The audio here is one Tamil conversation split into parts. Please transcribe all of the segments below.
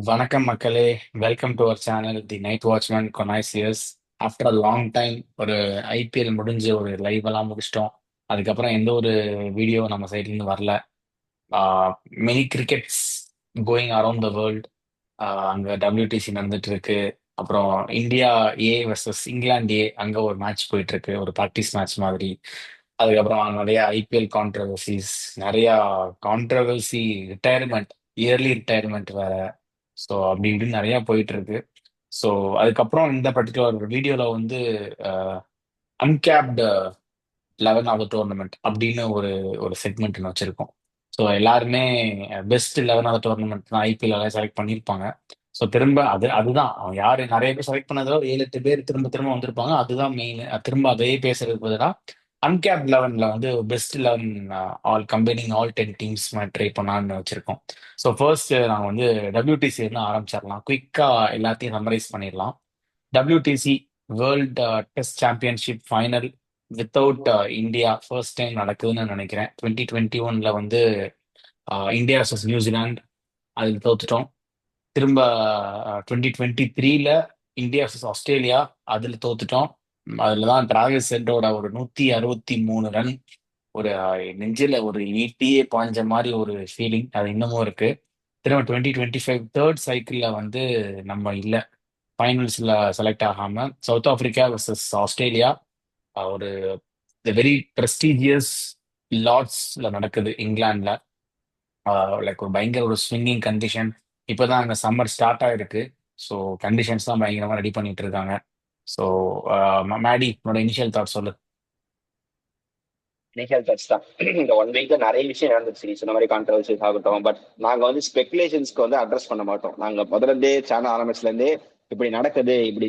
வணக்கம் மக்களே. Welcome to our channel the night watchman connoisseurs. After a long time ஒரு ஐபிஎல் முடிஞ்சு ஒரு லைவ் எல்லாம் முடிச்சிட்டோம். அதுக்கப்புறம் எந்த ஒரு வீடியோ நம்ம சைட்ல இருந்து வரல. Many crickets going around the world. அங்க WTC நடந்துட்டு இருக்கு. அப்புறம் இந்தியா ஏ வர்சஸ் இங்கிலாந்து ஏ அங்க ஒரு மேட்ச் போயிட்டு இருக்கு, ஒரு ப்ராக்டிஸ் மேட்ச் மாதிரி. அதுக்கப்புறம் நிறைய ஐபிஎல் கான்ட்ரவர்சிஸ், நிறைய கான்ட்ரவர்சி, ரிட்டையர்மெண்ட், இயர்லி ரிட்டையர்மெண்ட் வேற. ஸோ அப்படி இப்படின்னு நிறைய போயிட்டு இருக்கு. ஸோ அதுக்கப்புறம் இந்த பர்டிகுலர் வீடியோல வந்து அன்கேப்டு 11 ஆஃப் த டோர்னமெண்ட் அப்படின்னு ஒரு ஒரு செக்மெண்ட் வச்சிருக்கோம். ஸோ எல்லாருமே பெஸ்ட் 11 ஆஃப் த டோர்னமெண்ட் தான் ஐபிஎல் செலக்ட் பண்ணியிருப்பாங்க. ஸோ திரும்ப அதுதான் அவன் யாரு நிறைய பேர் செலக்ட் பண்ணதோ 7 8 பேர் திரும்ப திரும்ப வந்திருப்பாங்க. அதுதான் மெயின். திரும்ப அதே பேசுறதுக்கு பதிலாக அன்கேப் 11ல வந்து best 11, all combining all 10 teams try பண்ணலான்னு வச்சிருக்கோம். ஸோ ஃபர்ஸ்ட் நாங்கள் வந்து WTC ஆரம்பிச்சிடலாம். குயிக்கா எல்லாத்தையும் சம்மரைஸ் பண்ணிடலாம். WTC world test championship final without India first time நடக்குதுன்னு நினைக்கிறேன். 2021ல வந்து இந்தியா vs நியூசிலாந்து, அதில் தோத்துட்டோம். திரும்ப 2023ல இந்தியா vs ஆஸ்திரேலியா, அதில் தோத்துட்டோம். அதில் தான் டிராவிஸ் ஹெட்டோட ஒரு 163 ரன், ஒரு நெஞ்சில ஒரு ஈட்டியே பாய்ஞ்ச மாதிரி ஒரு ஃபீலிங் அது இன்னமும் இருக்கு. திரும்ப 2025 தேர்ட் சைக்கிள்ல வந்து நம்ம இல்லை, ஃபைனல்ஸ்ல செலக்ட் ஆகாம சவுத் ஆப்பிரிக்கா vs ஆஸ்திரேலியா, ஒரு வெரி ப்ரெஸ்டீஜியஸ் லார்ட்ஸ்ல நடக்குது இங்கிலாந்துல. லைக் ஒரு பயங்கர ஒரு ஸ்விங்கிங் கண்டிஷன். இப்போதான் அங்கே சம்மர் ஸ்டார்ட் ஆயிருக்கு. ஸோ கண்டிஷன்ஸ் தான் பயங்கரமா ரெடி பண்ணிட்டு இருக்காங்க. ஸோ மேடி, உன்னோட இனிஷியல் தாட் சொல்லு. இனிஷியல் டச் தான். இந்த 1 வீக்ல நிறைய விஷயம் நடந்துச்சு, சொன்ன மாதிரி கான்ட்ரவர்சிஸ் ஆகட்டும். பட் நாங்க வந்து ஸ்பெகுலேஷன்ஸ்க்கு வந்து அட்ரஸ் பண்ண மாட்டோம். நாங்க முதல்ல இருந்தே சேனல் ஆரம்பிச்சுல இருந்தே இப்படி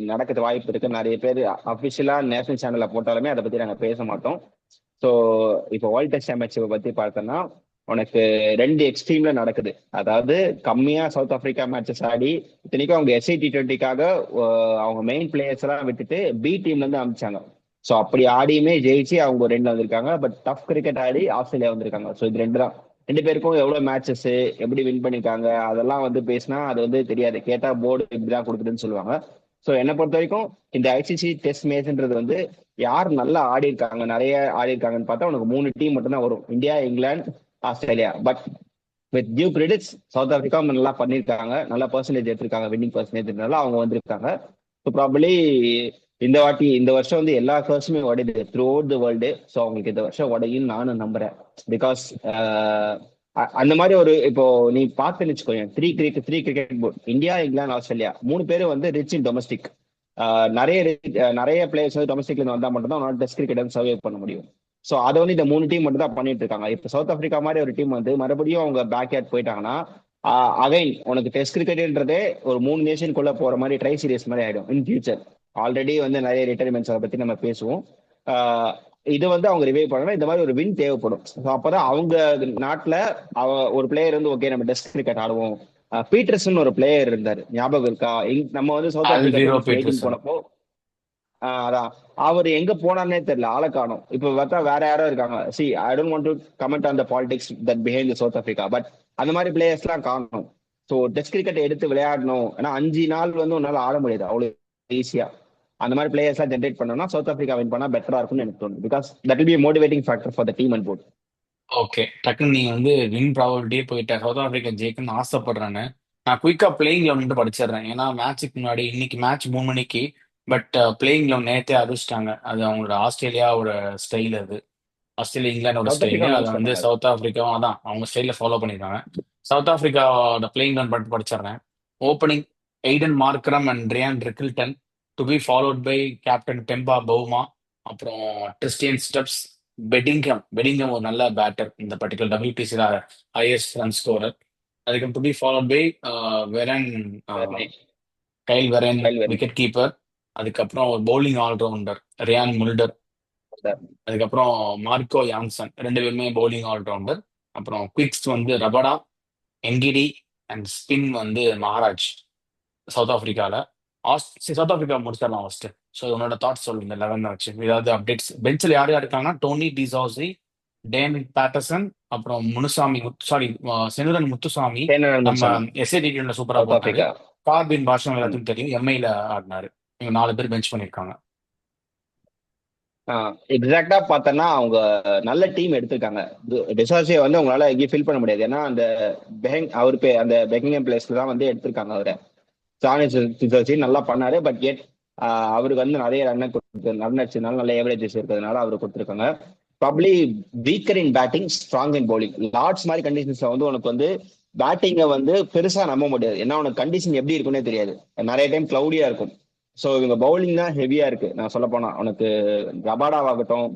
நடக்குது வாய்ப்பு இருக்கு, நிறைய பேர் அபிஷியலா நேஷனல் சேனல்ல போட்டாலுமே அதை பத்தி நாங்க பேச மாட்டோம். ஸோ இப்போ வேர்ல்ட் டெஸ்ட் சாம்பியன்ஷிப்பை பத்தி பார்த்தோம்னா உனக்கு ரெண்டு எக்ஸ்ட்ரீம்ல நடக்குது. அதாவது கம்மியா சவுத் ஆப்பிரிக்கா மேட்சஸ் ஆடி, இத்தனைக்கும் அவங்க SI T20க்காக அவங்க மெயின் பிளேயர்ஸ் எல்லாம் விட்டுட்டு பி டீம்ல இருந்து அனுப்பிச்சாங்க. ஸோ அப்படி ஆடியுமே ஜெயிச்சு அவங்க ரெண்டுல வந்திருக்காங்க. But tough cricket Aadi Australia வந்திருக்காங்க. ஸோ இது ரெண்டு தான். ரெண்டு பேருக்கும் எவ்வளவு மேட்சஸ் எப்படி வின் பண்ணிருக்காங்க அதெல்லாம் வந்து பேசினா அது வந்து தெரியாது. கேட்டா போர்டு இப்படிதான் கொடுக்குதுன்னு சொல்லுவாங்க. ஸோ என்னை பொறுத்த வரைக்கும் இந்த ICC டெஸ்ட் மேட்ச்ன்றது வந்து யார் நல்லா ஆடி இருக்காங்க, நிறைய ஆடி இருக்காங்கன்னு பார்த்தா உனக்கு 3 டீம் மட்டும்தான் வரும்: India, England, Australia. But with due credits South Africa நல்லா பண்ணியிருக்காங்க, நல்ல பர்சன்டேஜ் எடுத்திருக்காங்க, வின்னிங் பர்சன்டேஜ் அவங்க வந்திருக்காங்க. ஸோ ப்ராபலி இந்த வருஷம் வந்து எல்லா கர்ஸுமே உடையுது throughout the world. So அவங்களுக்கு இந்த வருஷம் உடையுன்னு நானும் நம்புறேன். பிகாஸ் அந்த மாதிரி ஒரு இப்போ நீ பார்த்துன்னு வச்சுக்கோங்க, three cricket board, India, England, Australia 3 பேரும் வந்து ரிச் இன் டொமஸ்டிக். நிறைய பிளேயர்ஸ் வந்து டொமஸ்டிக்ல இருந்து வந்தா மட்டும் தான் டெஸ்ட் கிரிக்கெட் வந்து சர்வே பண்ண முடியும். ஸோ அதை வந்து இந்த 3 டீம் மட்டும் தான் பண்ணிட்டு இருக்காங்க. இப்போ சவுத் ஆப்பிரிக்கா மாதிரி ஒரு டீம் வந்து மறுபடியும் அவங்க பேக் யார்ட் போயிட்டாங்கன்னா அகைன் உனக்கு டெஸ்ட் கிரிக்கெட்ன்றதே ஒரு 3 நேஷனுக்குள்ள போற மாதிரி ட்ரை சீரியஸ் மாதிரி ஆயிடும் இன் ஃபியூச்சர். ஆல்ரெடி வந்து நிறைய ரிட்டைர்மெண்ட்ஸ் அதை பத்தி நம்ம பேசுவோம். ஆஹ் இது வந்து அவங்க ரிவைவ் பண்ணணும். இந்த மாதிரி ஒரு வின் தேவைப்படும். அப்பதான் அவங்க நாட்டுல ஒரு பிளேயர் வந்து ஓகே நம்ம டெஸ்ட் கிரிக்கெட் ஆடுவோம். பீட்டர்சன் ஒரு பிளேயர் இருந்தாரு, ஞாபகம் இருக்கா? நம்ம வந்து சவுத் ஆப்பிரிக்கா அல்விரோ 2018 பீட்டர்சன். போனப்போ அதான் அவர் எங்க போனார்னே தெரியல, ஆளை காணோம். இப்ப பார்த்தா வேற யாரோ இருக்காங்க. C I don't want to comment on the politics that behind the south Africa. But அந்த மாதிரி பிளேயர்ஸ் எல்லாம் காணோம். ஸோ டெஸ்ட் கிரிக்கெட் எடுத்து விளையாடணும், ஏன்னா 5 நாள் வந்து உன்னால ஆட முடியாது அவ்வளவு ஈஸியா. அந்த மாதிரி பிளேயர்ஸ் எல்லாம் ஜென்ரேட் பண்ணோம்னா சவுத் ஆப்பிரிக்கா வின் பண்ணா பெட்டரா இருக்கும்னு எனக்கு தோணுது. Because that will be motivating factor for the team and board. Okay, டக்குன்னு நீங்க வந்து வின் ப்ராபபிலிட்டியே போயிட்ட சவுத் ஆப்பிரிக்கா ஜெயிக்கணும்னு ஆசைப்படுறேன்னு நான் குயிக்கா பிளேயிங் லெவன் படிச்சிடுறேன். ஏன்னா மேட்சுக்கு முன்னாடி இன்னைக்கு மேட்ச் 3 மணிக்கு. பட் பிளேயிங் லெவன் நேரத்தே அறிவிச்சிட்டாங்க. அது அவங்களோட ஆஸ்திரேலியாவோட ஸ்டைல். அது ஆஸ்திரேலியா இங்கிலாண்டோட சவுத் ஸ்டைலு. ஆப்பிரிக்கா அதை யூஸ் வந்து பண்ணாங்க. சவுத் ஆப்பிரிக்காவும் அதான் அவங்க ஸ்டைல ஃபாலோ பண்ணிருக்காங்க. சவுத் ஆப்பிரிக்காவோட பிளேயிங் லெவன் படிச்சிடுறேன். Opening Aiden Markram and Ryan Rickelton, to be followed by captain Temba Bavuma, அப்புறம் கிறிஸ்டியன் ஸ்டெப்ஸ், பெடிங்கம் ஒரு நல்ல பேட்டர், இந்த particular WTC highest run scorer. அதுக்கு to be followed by Verreynne, Kyle Verreynne, Kyle very wicket keeper. அதுக்கப்புறம் ஒரு பவுலிங் ஆல்ரவுண்டர் ரியான் முல்டர். அதுக்கப்புறம் மார்க்கோ யான்சன், 2 பேருமே பவுலிங் ஆல்ரவுண்டர். அப்புறம் குவிக்ஸ் வந்து ரபடா, என்கிடி, அண்ட் ஸ்பின் வந்து மகாராஜ். சவுத் ஆப்பிரிக்கால சவுத் ஆப்பிரிக்கா முடிச்சிடலாம் ஃபர்ஸ்ட். ஸோ உன்னோட தாட்ஸ் சொல்லு இந்த 11 வச்சு. ஏதாவது அப்டேட்ஸ்? பெஞ்சில் யார் யார் இருக்காங்கன்னா டோனி டிசாசி, டேவிட் பேட்டர்சன், அப்புறம் முனுசாமி சாரி செனுரன் முத்துசாமி சேனல் நம்ம முன்சாமி, எஸ்ஏடிடில சூப்பரா சவுத் போட்டாரு. ஆப்பிரிக்கா. கார்பின் பாஷம் ம். எல்லாத்துக்கும் தெரியும், எம்ஐல ஆடினாரு. இவங்க 4 பேர் பெஞ்ச் பண்ணிருக்காங்க. எக்ஸாக்டா பார்த்தோன்னா அவங்க நல்ல டீம் எடுத்திருக்காங்க. டிசார்ஜியை வந்து உங்களால எங்கேயும் ஃபில் பண்ண முடியாது. ஏன்னா அந்த அவர் அந்த பெக்கிங்ஹாம் பிளேஸ்ல தான் வந்து எடுத்திருக்காங்க அவரை. சானி டிசார்ஜி நல்லா பண்ணாரு. பட் எட் அவருக்கு வந்து நிறைய ரன் அடிச்சதுனால நல்ல ஏவரேஜஸ் இருக்கிறதுனால அவருக்கு கொடுத்துருக்காங்க. Probably weaker in batting, strong in bowling. Lord's மாதிரி கண்டிஷன்ஸ்ல வந்து உனக்கு வந்து பேட்டிங்கை வந்து பெருசா நம்ப முடியாது. ஏன்னா உனக்கு கண்டிஷன் எப்படி இருக்குன்னே தெரியாது. நிறைய டைம் கிளவுடியா இருக்கும். ஸோ இவங்க பவுலிங் தான் ஹெவியா இருக்கு. நான் சொல்ல போனா உனக்கு ரபாடாவாகட்டும்,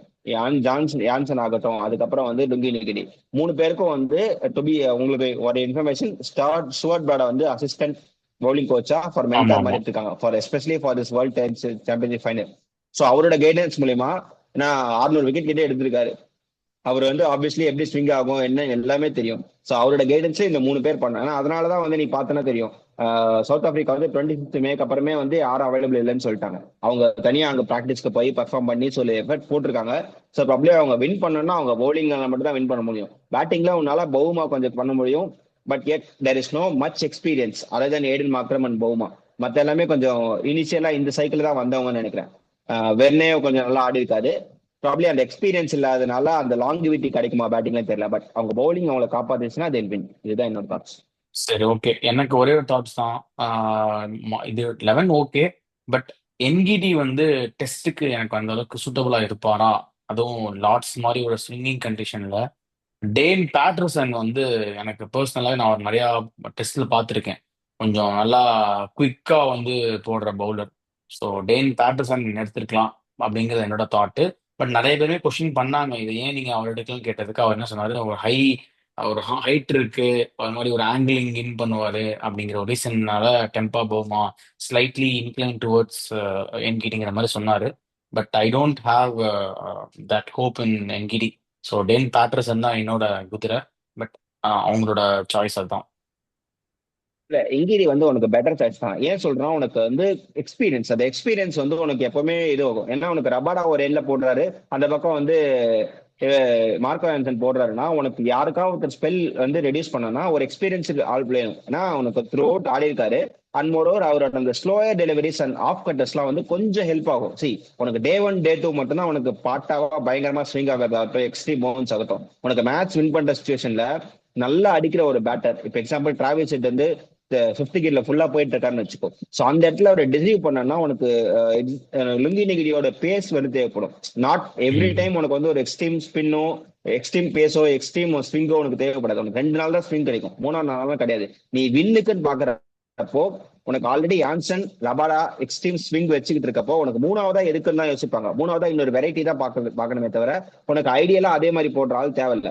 யான்சன் ஆகட்டும், அதுக்கப்புறம் வந்து டுங்கி நிகிடி, 3 பேருக்கும் வந்து டு பி உங்களுக்கு ஒரு இன்ஃபர்மேஷன், ஸ்டுவர்ட் பிராடை வந்து அசிஸ்டன்ட் பவுலிங் கோச்சா ஃபார் ஆமா மென்டார் ஆமா. மாதிரி எடுத்துருக்காங்க, for especially for this world championship final. So அவரோட கைடன்ஸ் மூலியமா நான் 600 விக்கெட் கிட்டே எடுத்திருக்காரு. அவர் வந்து ஆப்வியஸ்லி எப்படி ஸ்விங் ஆகும் என்ன எல்லாமே தெரியும். ஸோ அவரோட கைடன்ஸ் இந்த 3 பேர் பண்ணாங்க. அதனாலதான் வந்து நீ பார்த்தனா தெரியும், சவுத் ஆப்பிரிக்கா வந்து 25th மேக்கு அப்புறமே வந்து யாரும் அவைலபிள் இல்லைன்னு சொல்லிட்டாங்க. அவங்க தனியா அங்க ப்ராக்டிஸ்க்கு போய் பர்ஃபார்ம் பண்ணி சொல்லி எஃபர்ட் போட்டிருக்காங்க. ஸோ ப்ராப்ளம் அவங்க வின் பண்ணணும்னா அவங்க பவுலிங்ல மட்டும் தான் வின் பண்ண முடியும். பேட்டிங்ல உன்னால பவுமா கொஞ்சம் பண்ண முடியும். But yet there is no much experience other than Aden Markram and Bavuma. மத்த எல்லாமே கொஞ்சம் இனிஷியலா இந்த சைக்கிள் தான் வந்தவங்கன்னு நினைக்கிறேன். வெர்னே கொஞ்சம் நல்லா ஆடி இருக்காரு. ப்ராப்ளி அந்த எக்ஸ்பீரியன்ஸ் இல்லாதனால அந்த லாங்கிவிட்டி கிடைக்குமா பேட்டிங்லாம் தெரியல. பட் அவங்க பவுலிங் அவங்களை காப்பாத்துச்சுன்னா தென் வின். இதுதான் என்னோட தாட்ஸ். சரி, ஓகே. எனக்கு ஒரே ஒரு தாட்ஸ் தான். இது 11 ஓகே. பட் என்கிடி வந்து டெஸ்ட்டுக்கு எனக்கு அந்த அளவுக்கு சூட்டபிளா இருப்பாரா? அதுவும் லார்ட்ஸ் மாதிரி ஒரு ஸ்விங்கிங் கண்டிஷன்ல. டேன் பேட்டர்சன் வந்து எனக்கு பர்சனலாக நான் ஒரு நிறையா டெஸ்ட்ல பார்த்துருக்கேன். கொஞ்சம் நல்லா குயிக்கா வந்து போடுற பவுலர். ஸோ டேன் பேட்டர்சன் எடுத்திருக்கலாம் அப்படிங்கிறது என்னோட தாட்டு. பட் நிறைய பேருமே கொஸ்டின் பண்ணாங்க, இது ஏன் நீங்க அவர் எடுக்கலன்னு கேட்டதுக்கு அவர் என்ன சொன்னாரு, ஒரு ஹைட் இருக்கு, அது மாதிரி ஒரு ஆங்கிளிங் இன் பண்ணுவாரு அப்படிங்கிற ஒரு ரீசன்னால Temba Bavuma slightly incline towards என்கிடிங்கிற மாதிரி சொன்னாரு. But I don't have that hope in Ngidi. So Dane Paterson தான் என்னோட குதிரை. பட் அவங்களோட சாய்ஸ் அதுதான். இல்ல இங்கிரி வந்து உனக்கு பெட்டர் சாய்ஸ் தான். ஏன் சொல்றான், உனக்கு வந்து எக்ஸ்பீரியன்ஸ், அந்த எக்ஸ்பீரியன்ஸ் வந்து உனக்கு எப்பவுமே இது ஆகும். ஏன்னா உனக்கு ரபாடா ஒரு எண்ட்ல போடுறாரு, அந்த பக்கம் வந்து மார்க்கோ ஆன்சன் போடுறாருன்னா உனக்கு யாருக்காவது ஒருத்தர் ஸ்பெல் வந்து ரெடியூஸ் பண்ணனா ஒரு எக்ஸ்பீரியன்ஸுக்கு ஆள் பிளேயரும். ஏன்னா உனக்கு த்ரூ அவுட் ஆடி இருக்காரு. அண்ட் மோரோவர் அவரோட அந்த ஸ்லோயர் டெலிவரிஸ் அண்ட் ஆஃப் கட்டர்ஸ்லாம் வந்து கொஞ்சம் ஹெல்ப் ஆகும். சி உனக்கு டே 1 டே 2 மட்டும்தான் உனக்கு பாட்டாவா பயங்கரமா ஸ்விங் ஆகிறதாகட்டும், எக்ஸ்ட்ரீம் மோமெண்ட்ஸ் ஆகட்டும். உனக்கு மேட்ச் வின் பண்ற சுச்சுவேஷன்ல நல்லா அடிக்கிற ஒரு பேட்டர், இப்ப எக்ஸாம்பிள் டிராவிஸ் ஹெட் வந்து 5th கீர்ல ஃபுல்லா போயிட்டு இருக்காருன்னு வச்சுக்கோ. சோ அந்த இடத்துல அவரை டிசீவ் பண்ணனா உனக்கு லுங்கி நெகிரியோட பேஸ் வந்து தேவைப்படும். நாட் எவ்ரி ம். டைம் உனக்கு வந்து ஒரு எக்ஸ்ட்ரீம் ஸ்பின்னோ, எக்ஸ்ட்ரீம் பேஸோ, எக்ஸ்ட்ரீம் ஸ்விங்கோ உனக்கு தேவைப்படாது. உனக்கு 2 நாள் தான் ஸ்விங் கிடைக்கும், 3ஆம் நாள் கிடையாது. நீ வின்னுக்குன்னு பாக்குறப்போ உனக்கு already Anson Rabada extreme swing வச்சுக்கிட்டு இருக்கப்போ உனக்கு 3ஆவதா எதுக்குன்னு தான் யோசிப்பாங்க. 3ஆவதா இன்னொரு வெரைட்டி தான் பார்க்கணுமே தவிர உனக்கு ஐடியலா அதே மாதிரி போடுற ஆள் தேவையில்ல.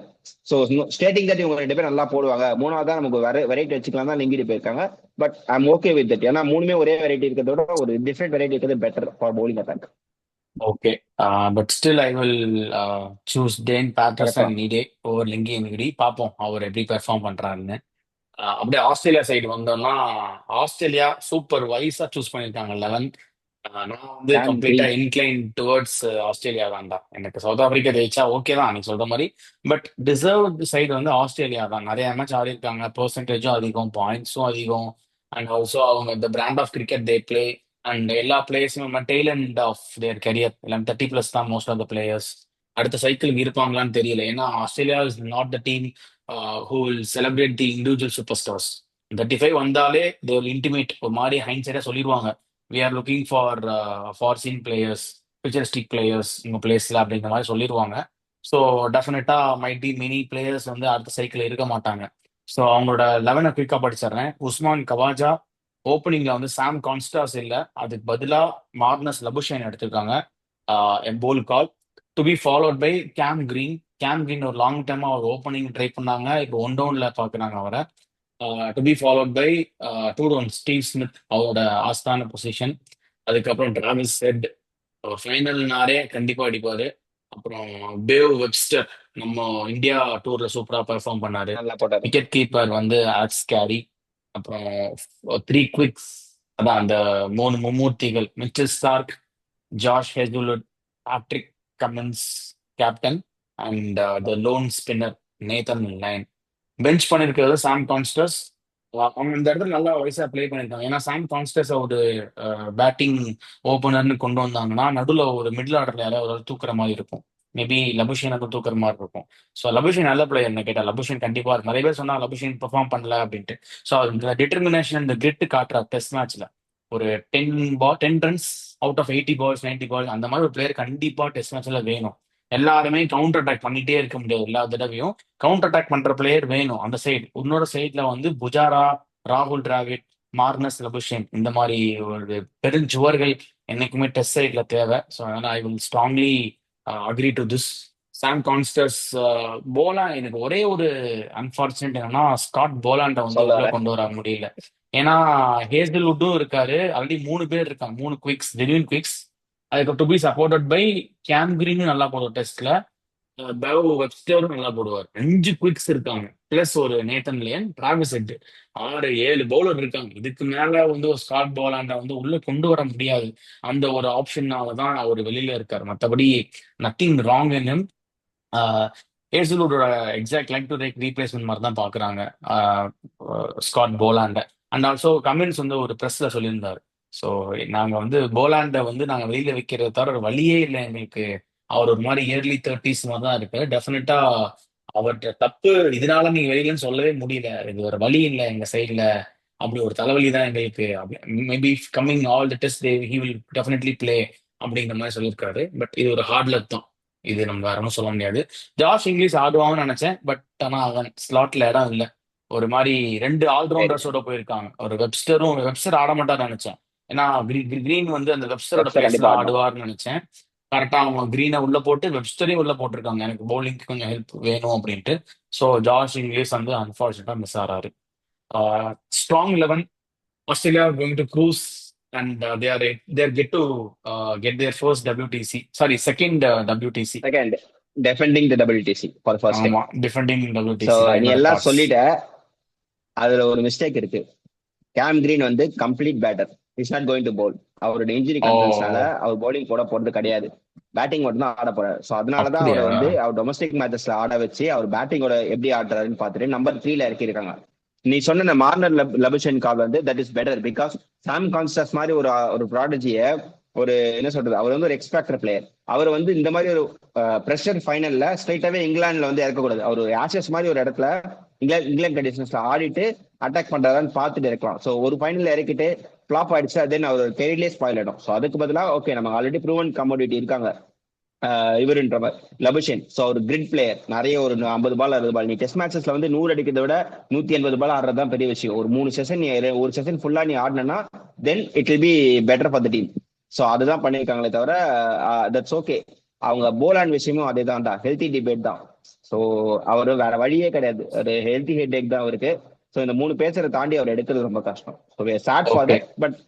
சோ ஸ்டேட்டிங் தட்டி உங்க 2 பேர் நல்லா போடுவாங்க, 3ஆவதா நமக்கு வெரைட்டி வச்சுக்கலாம் தான் நெங்கிடி போயிருக்காங்க. But I'm okay with that. ஏன்னா 3மே ஒரே வெரைட்டி இருக்கிறத விட ஒரு டிஃப்ரெண்ட் வெரைட்டி இருக்கிறது better for bowling attack. Okay. But still I will choose Dane கரெக்டா. பேட்டர்சன் நீடே ஓவர் லிங்கி என்கிடி. பார்ப்போம் அவர் எப்படி பெர்ஃபார்ம் பண்றாருன்னு. அப்படியே ஆஸ்திரேலியா சைடு வந்தோம்னா, ஆஸ்திரேலியா சூப்பர் வைஸா சூஸ் பண்ணிருக்காங்க 11. நான் வந்து கேம் கம்ப்ளீட்டா கிரீன். இன்க்ளைன் டுவர்ட்ஸ் ஆஸ்திரேலியா தான்டா. எனக்கு சவுத் ஆப்பிரிக்கா ஜெயிச்சா ஓகே தான் நீ சொல்ற மாதிரி. பட் டிசர்வ் சைடு வந்து ஆஸ்திரேலியா தான். நிறைய மேட்ச் ஆடி இருக்காங்க, பெர்சன்டேஜும் அதிகம், பாயிண்ட்ஸும் அதிகம். அண்ட் ஆல்சோ அவங்க இந்த brand of cricket they play. And எல்லா பிளேயர்ஸும் tail end of their career எல்லாம் 30+ தான் மோஸ்ட் ஆஃப் த பிளேயர்ஸ். அடுத்த சைக்கிளுக்கு இருப்பாங்களான்னு தெரியல. ஏன்னா Australia is not the team who will celebrate the individual super stars. 35 வந்தாலே தே வில் இன்டிமேட் ஒரு மாதிரி ஹைண்ட் சைடா சொல்லிடுவாங்க, we are looking for seen players, futuristic players உங்க பிளேஸ்ல அப்படிங்கிற மாதிரி சொல்லிடுவாங்க. ஸோ டெஃபினட்டா மைட் பி மெனி பிளேயர்ஸ் வந்து அடுத்த சைக்கிள் இருக்க மாட்டாங்க. ஸோ அவங்களோட 11 குயிக்கா படிச்சிடுறேன். உஸ்மான் கவாஜா ஓப்பனிங்ல வந்து சாம் கான்ஸ்டாஸ் இல்ல, அதுக்கு பதிலா மார்னஸ் லபுஷைன் எடுத்திருக்காங்க. போல் கால் to be followed by Cam Green ஒரு லாங் டைமா அவர் ஓப்பனிங் ட்ரை பண்ணாங்க, இப்போ ஒன் டவுன்ல பாக்குறாங்க அவரை. To be followed by two down Steve Smith, அவரோட ஆஸ்தான பொசிஷன். அதுக்கப்புறம் டிராவிஸ் ஹெட் ஃபைனல்னாரே கண்டிப்பா அடிப்பாரு. அப்புறம் பேவ் வெப்ஸ்டர் நம்ம இந்தியா டூர்ல சூப்பரா பெர்ஃபார்ம் பண்ணாரு. நல்லா போட்டாரு. விக்கெட் கீப்பர் வந்து ஆக்ஸ் கேரி. அப்புறம் 3 குவிக்ஸ், அதான் அந்த 3 மும்மூர்த்திகள், Mitchell Starc, Josh Hazlewood, Patrick Cummins captain, and the lone spinner Nathan Lyon. Bench பண்ணிருக்கிறது சாம் கான்ஸ்டர்ஸ். அவங்க இந்த இடத்துல நல்லா வயசா ப்ளே பண்ணிருக்காங்க. ஏன்னா சாம் கான்ஸ்டர்ஸ் ஒரு பேட்டிங் ஓபனர்னு கொண்டு வந்தாங்கன்னா நடுவில் ஒரு மிடில் ஆர்டர்ல யாராவது ஒரு தூக்குற மாதிரி இருக்கும். மேபி லபுஷேனுக்கும் தூக்குற மாதிரி இருக்கும். ஸோ லபுஷேன் நல்ல பிளேயர் என்ன கேட்டா லபுஷேன் கண்டிப்பா இருக்கு. நிறைய பேர் சொன்னா லபுஷேன் பெர்ஃபார்ம் பண்ணல அப்படின்ட்டு. ஸோ இந்த டிட்டர்மினேஷன் இந்த கிரிட் காட்டுற டெஸ்ட் மேட்ச்ல ஒரு 10 ரன்ஸ் அவுட் ஆஃப் 80 பால்ஸ் 90 பால் அந்த மாதிரி ஒரு பிளேயர் கண்டிப்பா டெஸ்ட் மேட்ச்ல வேணும். எல்லாருமே கவுண்டர் அட்டாக் பண்ணிட்டே இருக்க முடியாது எல்லா தடவையும். கவுண்டர் அட்டாக் பண்ற பிளேயர் வேணும் அந்த சைடு. இன்னொரு சைட்ல வந்து புஜாரா, ராகுல் டிராவிட், மார்னஸ் லபுஷேன் இந்த மாதிரி ஒரு பெருஞ்சுவர்கள் என்னைக்குமே டெஸ்ட் சைட்ல தேவை. ஸோ அதனால I will strongly agree to this. Sam Konstas போலா எனக்கு ஒரே ஒரு அன்பார்ச்சுனேட் என்னன்னா ஸ்காட் போலாண்ட வந்து சொல்ல உள்ள வரேன். கொண்டு வர முடியல. ஏன்னா ஹேசல்வுட்டும் இருக்காரு, ஆல்ரெடி 3 பேர் இருக்காங்க, 3 குவிக்ஸ் ஜென்யூன் குவிக்ஸ். அதுக்கு to be supported by Cam கிரீனும் நல்லா போடுவார் டெஸ்ட்ல. பெவ் வெப்ஸ்டரும் நல்லா போடுவார். 5 குவிக்ஸ் இருக்காங்க, பிளஸ் ஒரு நேத்தன் லியன், டிராவிஸ் ஹெட். 6 7 பவுலர் இருக்காங்க. இதுக்கு மேல வந்து ஒரு ஸ்காட் போலாண்ட வந்து உள்ள கொண்டு வர முடியாது. அந்த ஒரு ஆப்ஷனால தான் அவர் வெளியில இருக்காரு. மற்றபடி நத்திங் ராங் இன் ஹிம். ஹேசல்வுட்டோட exact like to like replacement மாதிரி தான் பாக்குறாங்க ஸ்காட் போலாண்ட. அண்ட் ஆல்சோ கமின்ஸ் வந்து ஒரு ப்ரெஸ்ல சொல்லியிருந்தாரு. ஸோ நாங்க வந்து போலாண்ட வந்து நாங்க வெளியில வைக்கிறத தவிர ஒரு வழியே இல்லை எங்களுக்கு. அவர் ஒரு மாதிரி இயர்லி 30s மாதிரி தான் இருக்காரு. டெஃபினட்டா அவர்கிட்ட தப்பு இதனால நீங்க வெளியிலன்னு சொல்லவே முடியல. இது ஒரு வழி இல்லை எங்க சைட்ல. அப்படி ஒரு தலைவலி தான் எங்களுக்கு. Maybe coming all the test he will definitely play அப்படிங்கிற மாதிரி சொல்லியிருக்காரு. பட் இது ஒரு ஹார்ட் லக் தான். இது நம்ம வேற ஒன்றும் சொல்ல முடியாது. ஜாஷ் இங்கிலீஷ் ஆடுவாங்கன்னு நினைச்சேன். பட் ஆனா அவன் ஸ்லாட்ல இடம் இல்லை. ஒரு மாதிரி 2 ஆல்ரவுண்டர்ஸோட போயிருக்காங்க. ஒரு வெப்ஸ்டர் ஆட மாட்டார்னு நினைச்சேன். ஏன்னா கிரீன் வந்து அந்த வெப்ஸ்டரோட வெப்ஸ்டர் பிளேஸ்ல கண்டிப்பா ஆடணும். ஆடுவார்னு நினைச்சேன். கரெக்டா அவங்க கிரீனை உள்ள போட்டு வெப்ஸ்டரையும் உள்ள போட்டிருக்காங்க. எனக்கு பவுலிங்க்கு கொஞ்சம் ஹெல்ப் வேணும் அப்படின்ட்டு. ஸோ ஜாஷ் இங்கிலீஷ் வந்து அன்பார்ச்சுனேட்டா miss ஆறாரு. Strong 11. Australia are going to cruise, and they are get their first WTC. Sorry, second WTC. Second, defending the WTC for first time. ஆமா, டிஃபெண்டிங் ஸோ WTC தான் நீ என்னோட எல்லாம் தாட்ஸ். சொல்லிட்ட. அதுல ஒரு மிஸ்டேக் இருக்கு. கேம் கிரீன் வந்து complete batter, is not going to bowl. அவரோட இன்ஜுரி ஓ, கன்சர்ன்ஸ்னால அவர் பவுலிங் போட போறது கிடையாது. பேட்டிங் மட்டும் தான் ஆட போறாரு. ஸோ அதனாலதான் அவரை அப்படியா? வந்து அவர் டொமஸ்டிக் மேட்சஸ்ல ஆட வச்சு அவர் பேட்டிங்கோட எப்படி ஆடுறாருன்னு பார்த்துட்டு நம்பர் 3ல இறக்கியிருக்காங்க. நீ சொன்ன மார்னர் லபுஷன் கால் வந்து that is better because Sam Konstas மாதிரி ஒரு ஒரு ப்ராடஜிய, ஒரு என்ன சொல்றது, அவர் வந்து ஒரு எக்ஸ்பேக்டர் பிளேயர். அவர் வந்து இந்த மாதிரி ஒரு பிரஷர் ஃபைனல்ல ஸ்ட்ரைட்டாவே இங்கிலாந்துல வந்து இறக்கக்கூடாது. அவர் ஆஷஸ் மாதிரி ஒரு இடத்துல இங்கிலாந்து கண்டிஷன்ஸ்ல ஆடிட்டு அட்டாக் பண்றாரான்னு பார்த்துட்டு இருக்கலாம். ஸோ ஒரு ஃபைனல்ல இறக்கிட்டு ஃபிளாப் ஆயிடுச்சு, தென் அவர் கெரியர்லேயே ஸ்பாயில் ஆயிடும். ஸோ அதுக்கு பதிலாக ஓகே நம்ம ஆல்ரெடி ப்ரூவன் கமோடிட்டி இருக்காங்க இவருன்ற லபுஷன். ஸோ ஒரு கிரிட் பிளேயர், நிறைய ஒரு 50 பால் 60 பால். நீ டெஸ்ட் மேட்சஸ்ல வந்து 100 அடிக்கிறத விட 180 பால் ஆடுறது தான் பெரிய விஷயம். ஒரு 3 செஷன், ஒரு செஷன் ஃபுல்லா நீ ஆடினா then it will be better for the team. So அதுதான் பண்ணியிருக்காங்களே தவிர தட்ஸ் ஓகே. அவங்க போலாண்ட் விஷயமும் அதே தான்டா, ஹெல்த்தி டிபேட் தான். ஸோ அவரு வேற வழியே கிடையாது, ஒரு ஹெல்த்தி ஹெட் ஏக் தான் அவருக்கு. ஸோ இந்த 3 பேசரை தாண்டி அவர் எடுக்கிறது ரொம்ப கஷ்டம். So sad for okay. That. But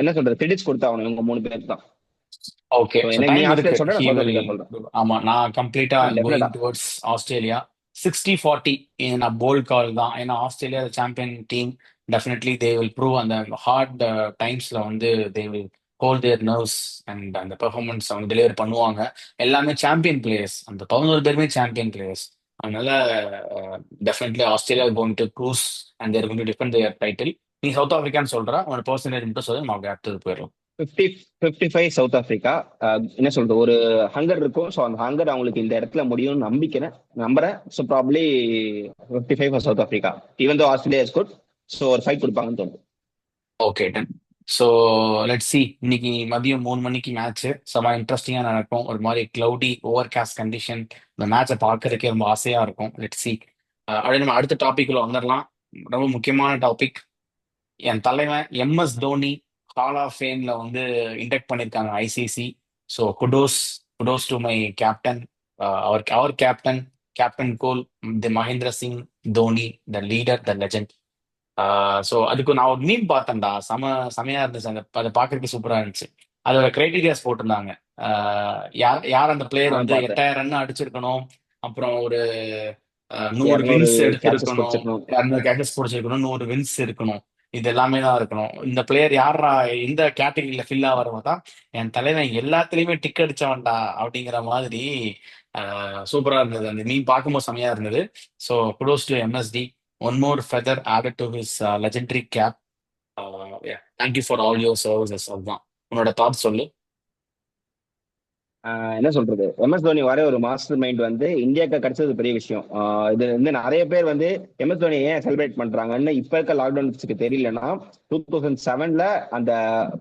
என்ன சொல்றது, கிரெடிட்ஸ் கொடுத்தா அவனுக்கு இவங்க 3 பேர் தான். ஓகே. ஸோ ஸோ எனக்கு நீ டைம் இருக்கு. ஆஸ்திரேலியா சொல்ற, நான் ஹி சவுத் வில். ஆப்பிரிக்கா சொல்றேன். ஆமா, நான் கம்ப்ளீட்டா டெஃபினட்டா. Going towards Australia. 60-40 நான் போல்ட் கால் தான். ஏன்னா Australia champion team. Definitely they will prove அந்த ஹார்ட் டைம்ஸ்ல வந்து they will hold their nerves and அந்த பெர்ஃபார்மன்ஸ் அவங்க டெலிவர் பண்ணுவாங்க. எல்லாமே சாம்பியன் பிளேயர்ஸ், அந்த 11 பேருமே சாம்பியன் பிளேயர்ஸ். அதனால definitely Australia going to cruise and they're going to defend their title. நீ சவுத் ஆப்பிரிக்கான்னு சொல்ற, உன்னோட பர்சன்டேஜ் மட்டும் சொல்லி நம்ம அடுத்தது போயிடலாம். 55 சவுத் ஆப்பிரிக்கா. என்ன சொல்றது, ஒரு ஹங்கர் இருக்கும். ஸோ அந்த ஹங்கர் அவங்களுக்கு இந்த இடத்துல முடியும்னு நம்புறேன். So probably 55 south Africa. Even though Australia is good. So ஒரு ஃபைட் கொடுப்பாங்கன்னு தோணுது. Okay done. So let's see. இன்னைக்கு மதியம் 3 மணிக்கு மேட்ச் செம இன்ட்ரெஸ்டிங்காக நடக்கும். ஒரு மாதிரி கிளவுடி ஓவர் காஸ்ட் கண்டிஷன். இந்த மேட்சை பார்க்கறதுக்கே ரொம்ப ஆசையா இருக்கும். Let's see. அப்படியே நம்ம அடுத்த டாபிக்ல வந்துடலாம். ரொம்ப முக்கியமான டாபிக். என் தலைவன் MS தோனி ஹால் ஆஃப் ஃபேம்ல வந்து இண்டக்ட் பண்ணியிருக்காங்க ICC. So kudos kudos to my captain, அவர் captain, captain cool, the Mahendra Singh Dhoni, the leader, the legend. So அதுக்கு நான் ஒரு மீன் பார்த்தேன்டா. செமையா இருந்துச்சு. அதை பார்க்கறதுக்கு சூப்பரா இருந்துச்சு. அதோட கிரைட்டீரியாஸ் போட்டிருந்தாங்க. யார் யார் அந்த பிளேயர் நானும் வந்து பார்த்தேன். 8000 ரன் அடிச்சிருக்கணும், அப்புறம் ஒரு 100 200 வின்ஸ் கேட்சஸ் எடுத்திருக்கணும், பிடிச்சிருக்கணும். 200 கேச்சஸ் பிடிச்சிருக்கணும், 100 வின்ஸ் இருக்கணும். இது எல்லாமே தான் இருக்கணும். இந்த பிளேயர் யாரா இந்த கேட்டகரியில ஃபில் ஆகிறவங்க தான் என் தலைவன் எல்லாத்துலயுமே டிக் அடிச்சவன்டா அப்படிங்கிற மாதிரி சூப்பரா இருந்தது. அந்த மீன் பார்க்கும்போது செமையா இருந்தது. So kudos to MSD, one more feather added to his legendary cap. Thank you for all your services. அதுதான் உன்னோட தாட் சொல்லு. என்ன சொல்றது, எம்எஸ் தோனி வர ஒரு மாஸ்டர் மைண்ட் வந்து இந்தியாவுக்கு கிடைச்சது பெரிய விஷயம். இது வந்து நிறைய பேர் வந்து எம்எஸ் தோனி ஏன் செலிப்ரேட் பண்றாங்கன்னு இப்ப இருக்க லாக்டவுன்ஸ்க்கு தெரியலன்னா, 2007ல அந்த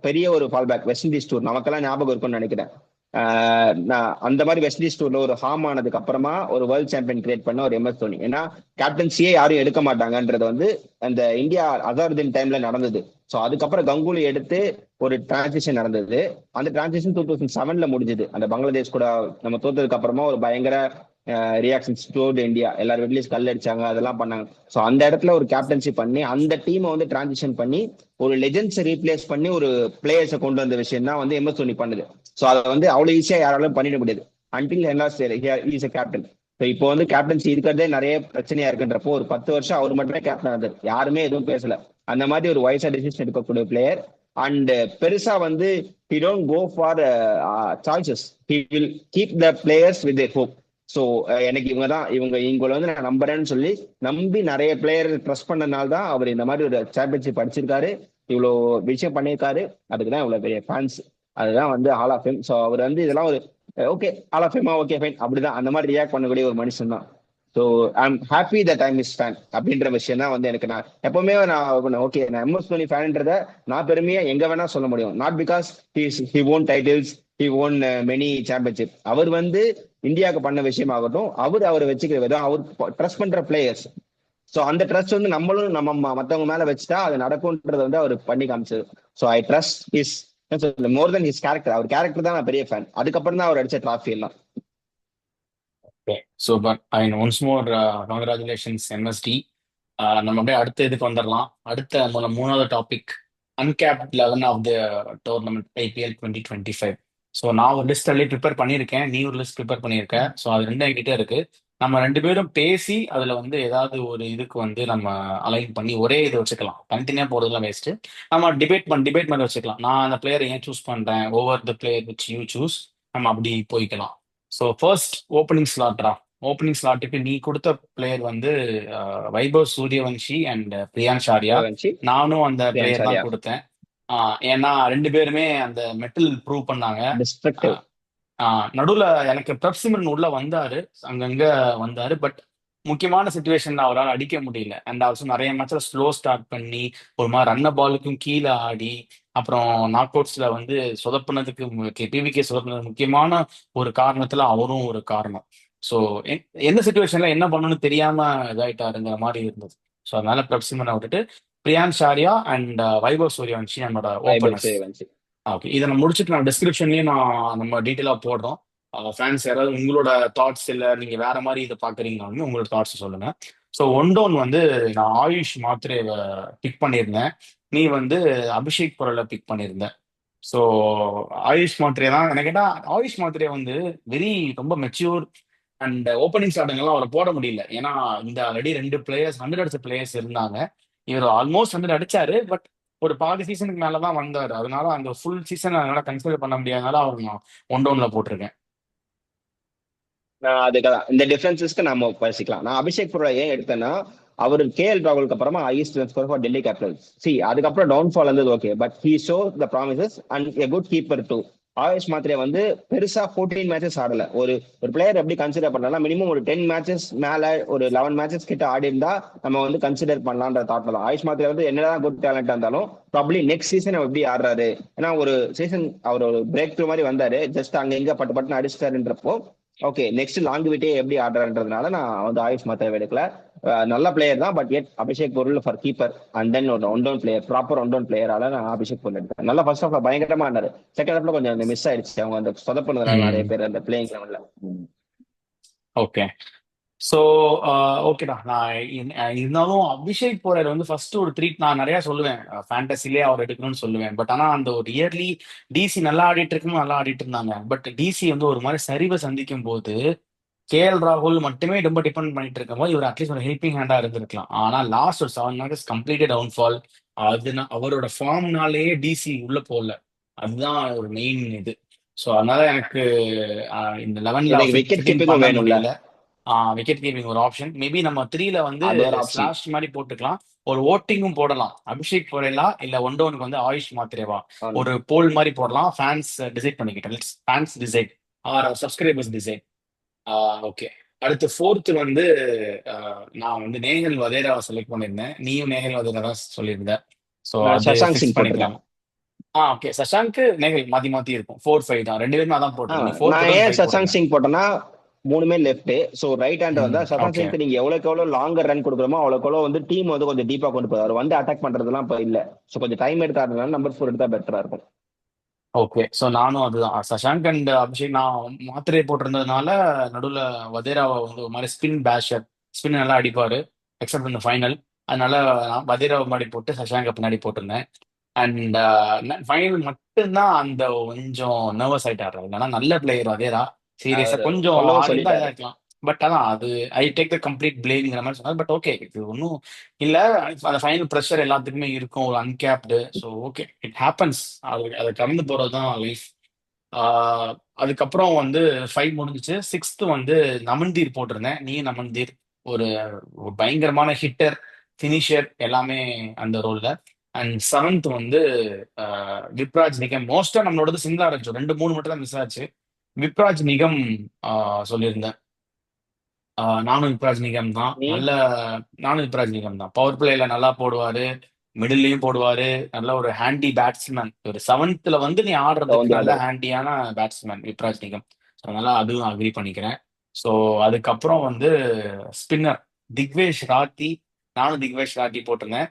பெரிய ஒரு fall back West Indies tour நமக்கெல்லாம் ஞாபகம் இருக்கும்னு நினைக்கிறேன். நான் அந்த மாதிரி வெஸ்ட் இண்டீஸ் டூர்ல ஒரு ஹார்ம் ஆனதுக்கு அப்புறமா ஒரு வேர்ல்ட் சாம்பியன் கிரியேட் பண்ண ஒரு எம்எஸ் தோனி. ஏன்னா கேப்டன்சியே யாரும் எடுக்க மாட்டாங்கன்றது வந்து அந்த இந்தியா அசாருதீன் டைம்ல நடந்தது. ஸோ அதுக்கப்புறம் கங்குலி எடுத்து ஒரு டிரான்சிஷன் நடந்தது. அந்த டிரான்சிஷன் 2007ல முடிஞ்சது. அந்த பங்களாதேஷ் கூட நம்ம தோத்ததுக்கு அப்புறமா ஒரு பயங்கர ரியாக்ஷன்ஸ் டுவர்ட் இந்தியா, எல்லாரும் வெளியே கல் அடிச்சாங்க, அதெல்லாம் பண்ணாங்க. ஸோ அந்த இடத்துல ஒரு கேப்டன்சி பண்ணி அந்த டீமை வந்து டிரான்சிஷன் பண்ணி ஒரு லெஜெண்ட்ஸை ரீப்ளேஸ் பண்ணி ஒரு பிளேயர்ஸை கொண்டு வந்த விஷயம் தான் வந்து எம்எஸ் தோனி பண்ணுது. ஸோ அதை வந்து அவ்வளவு ஈஸியா யாராலும் பண்ணிட முடியாது அன்டில் இஸ் கேப்டன். ஸோ இப்போ வந்து கேப்டன்சி இருக்கிறதே நிறைய பிரச்சனையா இருக்குன்றப்போ ஒரு 10 வருஷம் அவர் மட்டுமே கேப்டன் ஆகுது, யாருமே எதுவும் பேசல. அந்த மாதிரி ஒரு வயசா டிசிஷன் எடுக்கக்கூடிய பிளேயர். அண்ட் பெருசா வந்து he don't go for choices. He will keep the players with their hope. So எனக்கு இவங்க தான் இவங்களை வந்து நான் நம்புறேன்னு சொல்லி நம்பி நிறைய பிளேயர் ட்ரஸ்ட் பண்ணனால தான் அவர் இந்த மாதிரி ஒரு சாம்பியன்ஷிப் அடிச்சிருக்காரு, இவ்வளோ விஷயம் பண்ணியிருக்காரு. அதுக்கு தான் இவ்வளோ பெரிய ஃபேன்ஸ். அதுதான் வந்து ஹால் ஆஃப் ஃபேம். ஸோ அவர் வந்து இதெல்லாம் ஒரு ஓகே ஹால் ஆஃப் ஃபேமா, ஓகே ஃபைன், அப்படிதான் அந்த மாதிரி ரியாக்ட் பண்ணக்கூடிய ஒரு மனுஷன் தான். So I am happy that I am his fan அப்படின்ற விஷயம் தான் வந்து எனக்கு. நான் எப்பவுமே நான் ஓகே நான் எம்எஸ் தோனி ஃபேன்ன்றத நான் பெருமையா எங்க வேணா சொல்ல முடியும். Not because he won titles, he won many championship. அவர் வந்து இந்தியாவுக்கு பண்ண விஷயம் ஆகட்டும், அவர் வச்சுக்கிற விதம், அவர் ட்ரஸ்ட் பண்ற பிளேயர்ஸ். ஸோ அந்த ட்ரஸ்ட் வந்து நம்மளும் நம்ம மத்தவங்க மேல வச்சுட்டா அது நடக்கும்ன்றது வந்து அவர் பண்ணி காமிச்சது. So I trust is more than his character. அவர் கேரக்டர் தான் நான் பெரிய ஃபேன். அதுக்கப்புறம் தான் அவர் அடிச்ச டிராஃபி எல்லாம். Okay, super. I once more congratulations MSD. நம்ம அப்படியே அடுத்த இதுக்கு வந்துடலாம். அடுத்த மூணாவது topic, uncapped 11 of the tournament IPL 2025. So நான் ஒரு லிஸ்ட் ஆல்ரெடி ப்ரிப்பேர் பண்ணியிருக்கேன், நீ ஒரு லிஸ்ட் ப்ரிப்பேர் பண்ணியிருக்கேன். ஸோ அது ரெண்டு என்கிட்ட இருக்கு. நம்ம ரெண்டு பேரும் பேசி அதுல வந்து ஏதாவது ஒரு இதுக்கு வந்து நம்ம அலைன் பண்ணி ஒரே இது வச்சுக்கலாம். தனித்தனியா போறதுலாம் வேஸ்ட். நம்ம டிபேட் பண்ணி வச்சுக்கலாம். நான் அந்த பிளேயரை ஏன் சூஸ் பண்றேன், over the player which you choose, நம்ம அப்படி போய்க்கலாம். ஸோ ஃபர்ஸ்ட் ஓப்பனிங் ஸ்லாட்ரா. ஓப்பனிங் ஸ்லாட்டுக்கு நீ கொடுத்த பிளேயர் வந்து வைபவ் சூரியவன்ஷி அண்ட் பிரியான்ஷ் ஆர்யா. நானும் அந்த பிளேயர் தான் கொடுத்தேன். ஏன்னா ரெண்டு பேருமே அந்த மெட்டல் ப்ரூவ் பண்ணாங்க. நடுவுல எனக்கு பிரப்சிமரன் உள்ள வந்தாரு, அங்கங்க வந்தாரு. பட் முக்கியமான சுச்சுவேஷன்ல அவரால் அடிக்க முடியல. அண்ட் ஆல்சோ நிறைய மேட்ச்ல ஸ்லோ ஸ்டார்ட் பண்ணி ஒரு மாதிரி ரன்ன பாலுக்கும் கீழே ஆடி அப்புறம் நாக் அவுட்ஸ்ல வந்து சொதப்புனதுக்கு பிவிகே சொதப்புனது முக்கியமான ஒரு காரணத்துல அவரும் ஒரு காரணம். ஸோ எந்த சுச்சுவேஷன்ல என்ன பண்ணணும்னு தெரியாம இதாயிட்டாருங்கிற மாதிரி இருந்தது. ஸோ அதனால பிரப்சிமனை விட்டுட்டு பிரியான்ஷ் ஆர்யா அண்ட் வைபவ் சூரியவன்ஷி என்னோட ஓப்பனர்ஸ். ஓகே, இதை நான் முடிச்சுட்டு நான் டிஸ்கிரிப்ஷன்லயே நான் நம்ம டீட்டெயிலாக போடுறோம். ஃபேன்ஸ் யாராவது உங்களோட தாட்ஸ் இல்லை நீங்க வேற மாதிரி இதை பாக்குறீங்கன்னு உங்களோட தாட்ஸ் சொல்லுங்க. ஸோ ஒன் டவுன் வந்து நான் ஆயுஷ் மாத்திரையை பிக் பண்ணியிருந்தேன், நீ வந்து அபிஷேக் பொருளை பிக் பண்ணியிருந்த. ஸோ ஆயுஷ் மாத்திரை தான் எனக்கு கேட்டா. ஆயுஷ் மாத்திரை வந்து ரொம்ப மெச்சூர் அண்ட் ஓப்பனிங் ஸ்டார்டிங்லாம் அவரை போட முடியல. ஏன்னா இந்த ஆல்ரெடி ரெண்டு பிளேயர்ஸ் 100 அடிச்ச பிளேயர்ஸ் இருந்தாங்க. இவர் ஆல்மோஸ்ட் 100 அடிச்சாரு. பட் ஒரு பாதி சீசனுக்கு மேலதான் வந்தாரு. அதனால அந்த ஃபுல் சீசன் அதனால கன்சிடர் பண்ண முடியாதனால அவர் நான் ஒன் டவுன்ல போட்டிருக்கேன். நான் அதுக்காக இந்த டிஃபரன்சஸ்க்கு நம்ம பேசிக்கலாம். நான் அபிஷேக் புரோட ஏன் எடுத்தேன்னா, அவர் கேஎல் ராகுலுக்கு அப்புறமா highest run score for Delhi Capitals. சி அதுக்கப்புறம் டவுன்ஃபால் இருந்தது okay, but he show the promises and a good keeper too. Ayush Mhatre வந்து பெருசா 14 மேட்சஸ் ஆடல. ஒரு ஒரு பிளேயர் எப்படி கன்சிடர் பண்ணலாம், மினிமம் ஒரு 10 மேட்சஸ் மேல ஒரு 11 மேட்சஸ் கிட்ட ஆடி இருந்தா நம்ம வந்து கன்சிடர் பண்ணலான்ற தாட்ல தான். ஆயுஷ் மாத்திரை வந்து என்னதான் குட் டேலண்டா இருந்தாலும் ப்ராப்ளி நெக்ஸ்ட் சீசன் அவர் எப்படி ஆடுறாரு, ஏன்னா ஒரு சீசன் அவர் ஒரு பிரேக் த்ரூ மாதிரி வந்தாரு, ஜஸ்ட் அங்க எங்க பட்டு பட்டுன்னு அடிச்சிட்டாருன்றப்போ ஓகே நெக்ஸ்ட் லாங்குவிட்டே எப்படி ஆடுறான்றதுனால நான் வந்து ஆயுஷ் மாத்திரை எடுக்கல. நல்ல பிளேயர் தான், பட் எட் அபிஷேக் பொருள் ஃபார் கீப்பர் அண்ட் தென் ஒரு one down player, proper one down பிளேயரால நான் அபிஷேக் பொருள் எடுத்தேன். நல்லா ஃபர்ஸ்ட் ஆஃப் பயங்கரமா ஆனாரு. செகண்ட் ஹாஃப்ல கொஞ்சம் மிஸ் ஆயிடுச்சு, அவங்க அந்த சொதப்பினதுனால நிறைய பேர் அந்த பிளேயிங் லெவல்ல. ஓகே, ஸோ ஓகேடா. நான் இருந்தாலும் அபிஷேக் போரர் வந்து ஃபர்ஸ்ட் ஒரு த்ரீட் நான் நிறைய சொல்லுவேன், ஃபேண்டசிலே அவர் எடுக்கணும்னு சொல்லுவேன். பட் ஆனா அந்த ஒரு இயர்லி டிசி நல்லா ஆடிட்டு இருக்கும்போது நல்லா ஆடிட்டு இருந்தாங்க. பட் டிசி வந்து ஒரு மாதிரி சரிவை சந்திக்கும் போது கேஎல் ராகுல் மட்டுமே ரொம்ப டிபெண்ட் பண்ணிட்டு இருக்கும் போது இவர் அட்லீஸ்ட் ஒரு ஹெல்பிங் ஹேண்டா இருந்திருக்கலாம். ஆனா லாஸ்ட் ஒரு 7 மேட்சஸ் கம்ப்ளீட்டட் டவுன்ஃபால். அவரோட ஃபார்ம்னாலேயே டிசி உள்ள போகல. அதுதான் ஒரு மெயின் இது. ஸோ அதனால எனக்கு இந்த 11ல எனக்கு விக்கெட் ஃபிட் இன் கீப்பிங்கும் பண்ண வேணும்ல. முடியல. விக்கெட் கீப்பிங் ஒரு ஆப்ஷன். மேபி நம்ம 3ல வந்து அது ஒரு ஆப்ஷன். ஸ்லாஷ் மாதிரி போட்டுக்கலாம். ஒரு ஓட்டிங்கும் போடலாம். அபிஷேக் பொரேலா இல்ல ஒன் டவுனுக்கு வந்து ஆயுஷ் மாத்திரேவா. ஒரு போல் மாதிரி போடலாம். ஃபேன்ஸ் டிசைட் பண்ணிக்கிட்டேன். Let's fans decide or subscribers decide. Okay. அடுத்து ஃபோர்த் வந்து நான் வந்து நேஹல் வதேராவை செலக்ட் பண்ணியிருந்தேன். நீயும் நேஹல் வதேரா தான் சொல்லியிருந்த. ஸோ நான் அது சஷாங்க் ஃபிக்ஸ் சிங் போட்டிருக்கேன். பண்ணிக்கலாம். ஓகே. சஷாங்க் நேஹல் மாத்தி மாத்தி இருக்கும். 4-5 தான். ரெண்டு பேருமே அதான் போட்டிருக்கோம். நீ 4 நான் போட்டு ஏன் 5 சஷாங்க் போட்டிருந்தேன். சிங் போட்டேன்னா மூணுமே லெஃப்ட். ஸோ ரைட் ஹேண்ட் வந்தா சஷாங்க் ஓகே. சிங்க்கு நீங்க எவ்வளோக்கு எவ்வளோ லாங்கர் ரன் கொடுக்குறோமோ அவ்வளோக்கு எவ்வளோ வந்து டீம் வந்து கொஞ்சம் டீப்பா கொண்டு போவார். வந்து அட்டாக் பண்றதுலாம் இப்போ இல்ல. ஸோ கொஞ்சம் டைம் எடுக்காதனால நம்பர் 4 எடுத்தா பெட்டரா இருக்கும். ஓகே. ஸோ நானும் அதுதான். சஷாங்க் அண்ட் அபிஷேக் நான் மாத்திரையை போட்டிருந்ததுனால நடுவில் வதேராவை வந்து ஒரு மாதிரி ஸ்பின் பேஷர், ஸ்பின் நல்லா அடிப்பாரு எக்ஸப்ட் இந்த ஃபைனல். அதனால நான் வதேராவை முன்னாடி போட்டு சஷாங்க பின்னாடி போட்டிருந்தேன். அண்ட் ஃபைனல் மட்டும்தான் அந்த கொஞ்சம் நர்வஸ் ஆயிட்டாரு. இல்லைன்னா நல்ல பிளேயர் வதேரா. சீரியஸா அவர் கொஞ்சம் சொல்லவும் ஆடி இருந்தா இதா சொல்லிட்டாரு. இருக்கலாம். பட் அதான் அது ஐ டேக் த கம்ப்ளீட் பிளேம்ங்கிற மாதிரி சொன்னார். பட் ஓகே, இது ஒன்றும் இல்ல. அந்த ஃபைனல் ப்ரெஷர் எல்லாத்துக்குமே இருக்கும், ஒரு uncapped. So okay, it happens. அதை கடந்து போறதுதான் லைஃப். அதுக்கப்புறம் வந்து 5 முடிஞ்சுச்சு. சிக்ஸ்த் வந்து நமன்தீர் போட்டிருந்தேன். நீ நமன்தீர் ஒரு ஒரு பயங்கரமான ஹிட்டர், ஃபினிஷர் எல்லாமே அந்த ரோல்ல. அண்ட் செவன்த் வந்து விப்ராஜ் நிகம். மோஸ்டா நம்மளோட சிங்கிளா இருந்துச்சு, 2-3 மட்டும் தான் மிஸ் ஆச்சு. விப்ராஜ் நிகம் சொல்லியிருந்தேன். நானும் யுவராஜ் நிகம் தான். நீ நானும் யுவராஜ் நிகம் தான். பவர் பிளேல நல்லா போடுவாரு, மிடில்லையும் போடுவாரு. நல்ல ஒரு ஹேண்டி பேட்ஸ்மேன். ஒரு செவன்த்ல வந்து நீ ஆடுறதுக்கு நல்ல வந்துருவாரு. ஹேண்டியான பேட்ஸ்மேன் யுவராஜ் நிகம். So, அதனால அதுவும் அக்ரி பண்ணிக்கிறேன். ஸோ அதுக்கப்புறம் வந்து ஸ்பின்னர் திக்வேஷ் ராத்தி. நானும் திக்வேஷ் ராத்தி போட்டிருந்தேன்.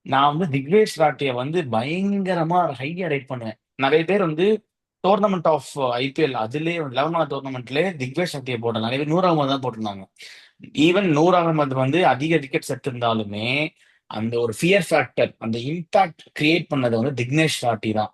நான் வந்து திக்வேஷ் ராட்டியை வந்து பயங்கரமா ஹையா ரேட் பண்ணுவேன். நிறைய பேர் வந்து டோர்னமெண்ட் ஆஃப் ஐபிஎல் அதுலயே 11வது டோர்னமெண்ட்லயே திக்வேஷ் ராட்டியை போட்டாங்க. நிறைய பேர் 100 அகமது தான் போட்டிருந்தாங்க. ஈவன் 100 அகமது வந்து அதிக விக்கெட்ஸ் எடுத்திருந்தாலுமே அந்த ஒரு ஃபியர் ஃபேக்டர், அந்த இம்பாக்ட் கிரியேட் பண்ணது வந்து திக்னேஷ் ராட்டி தான்.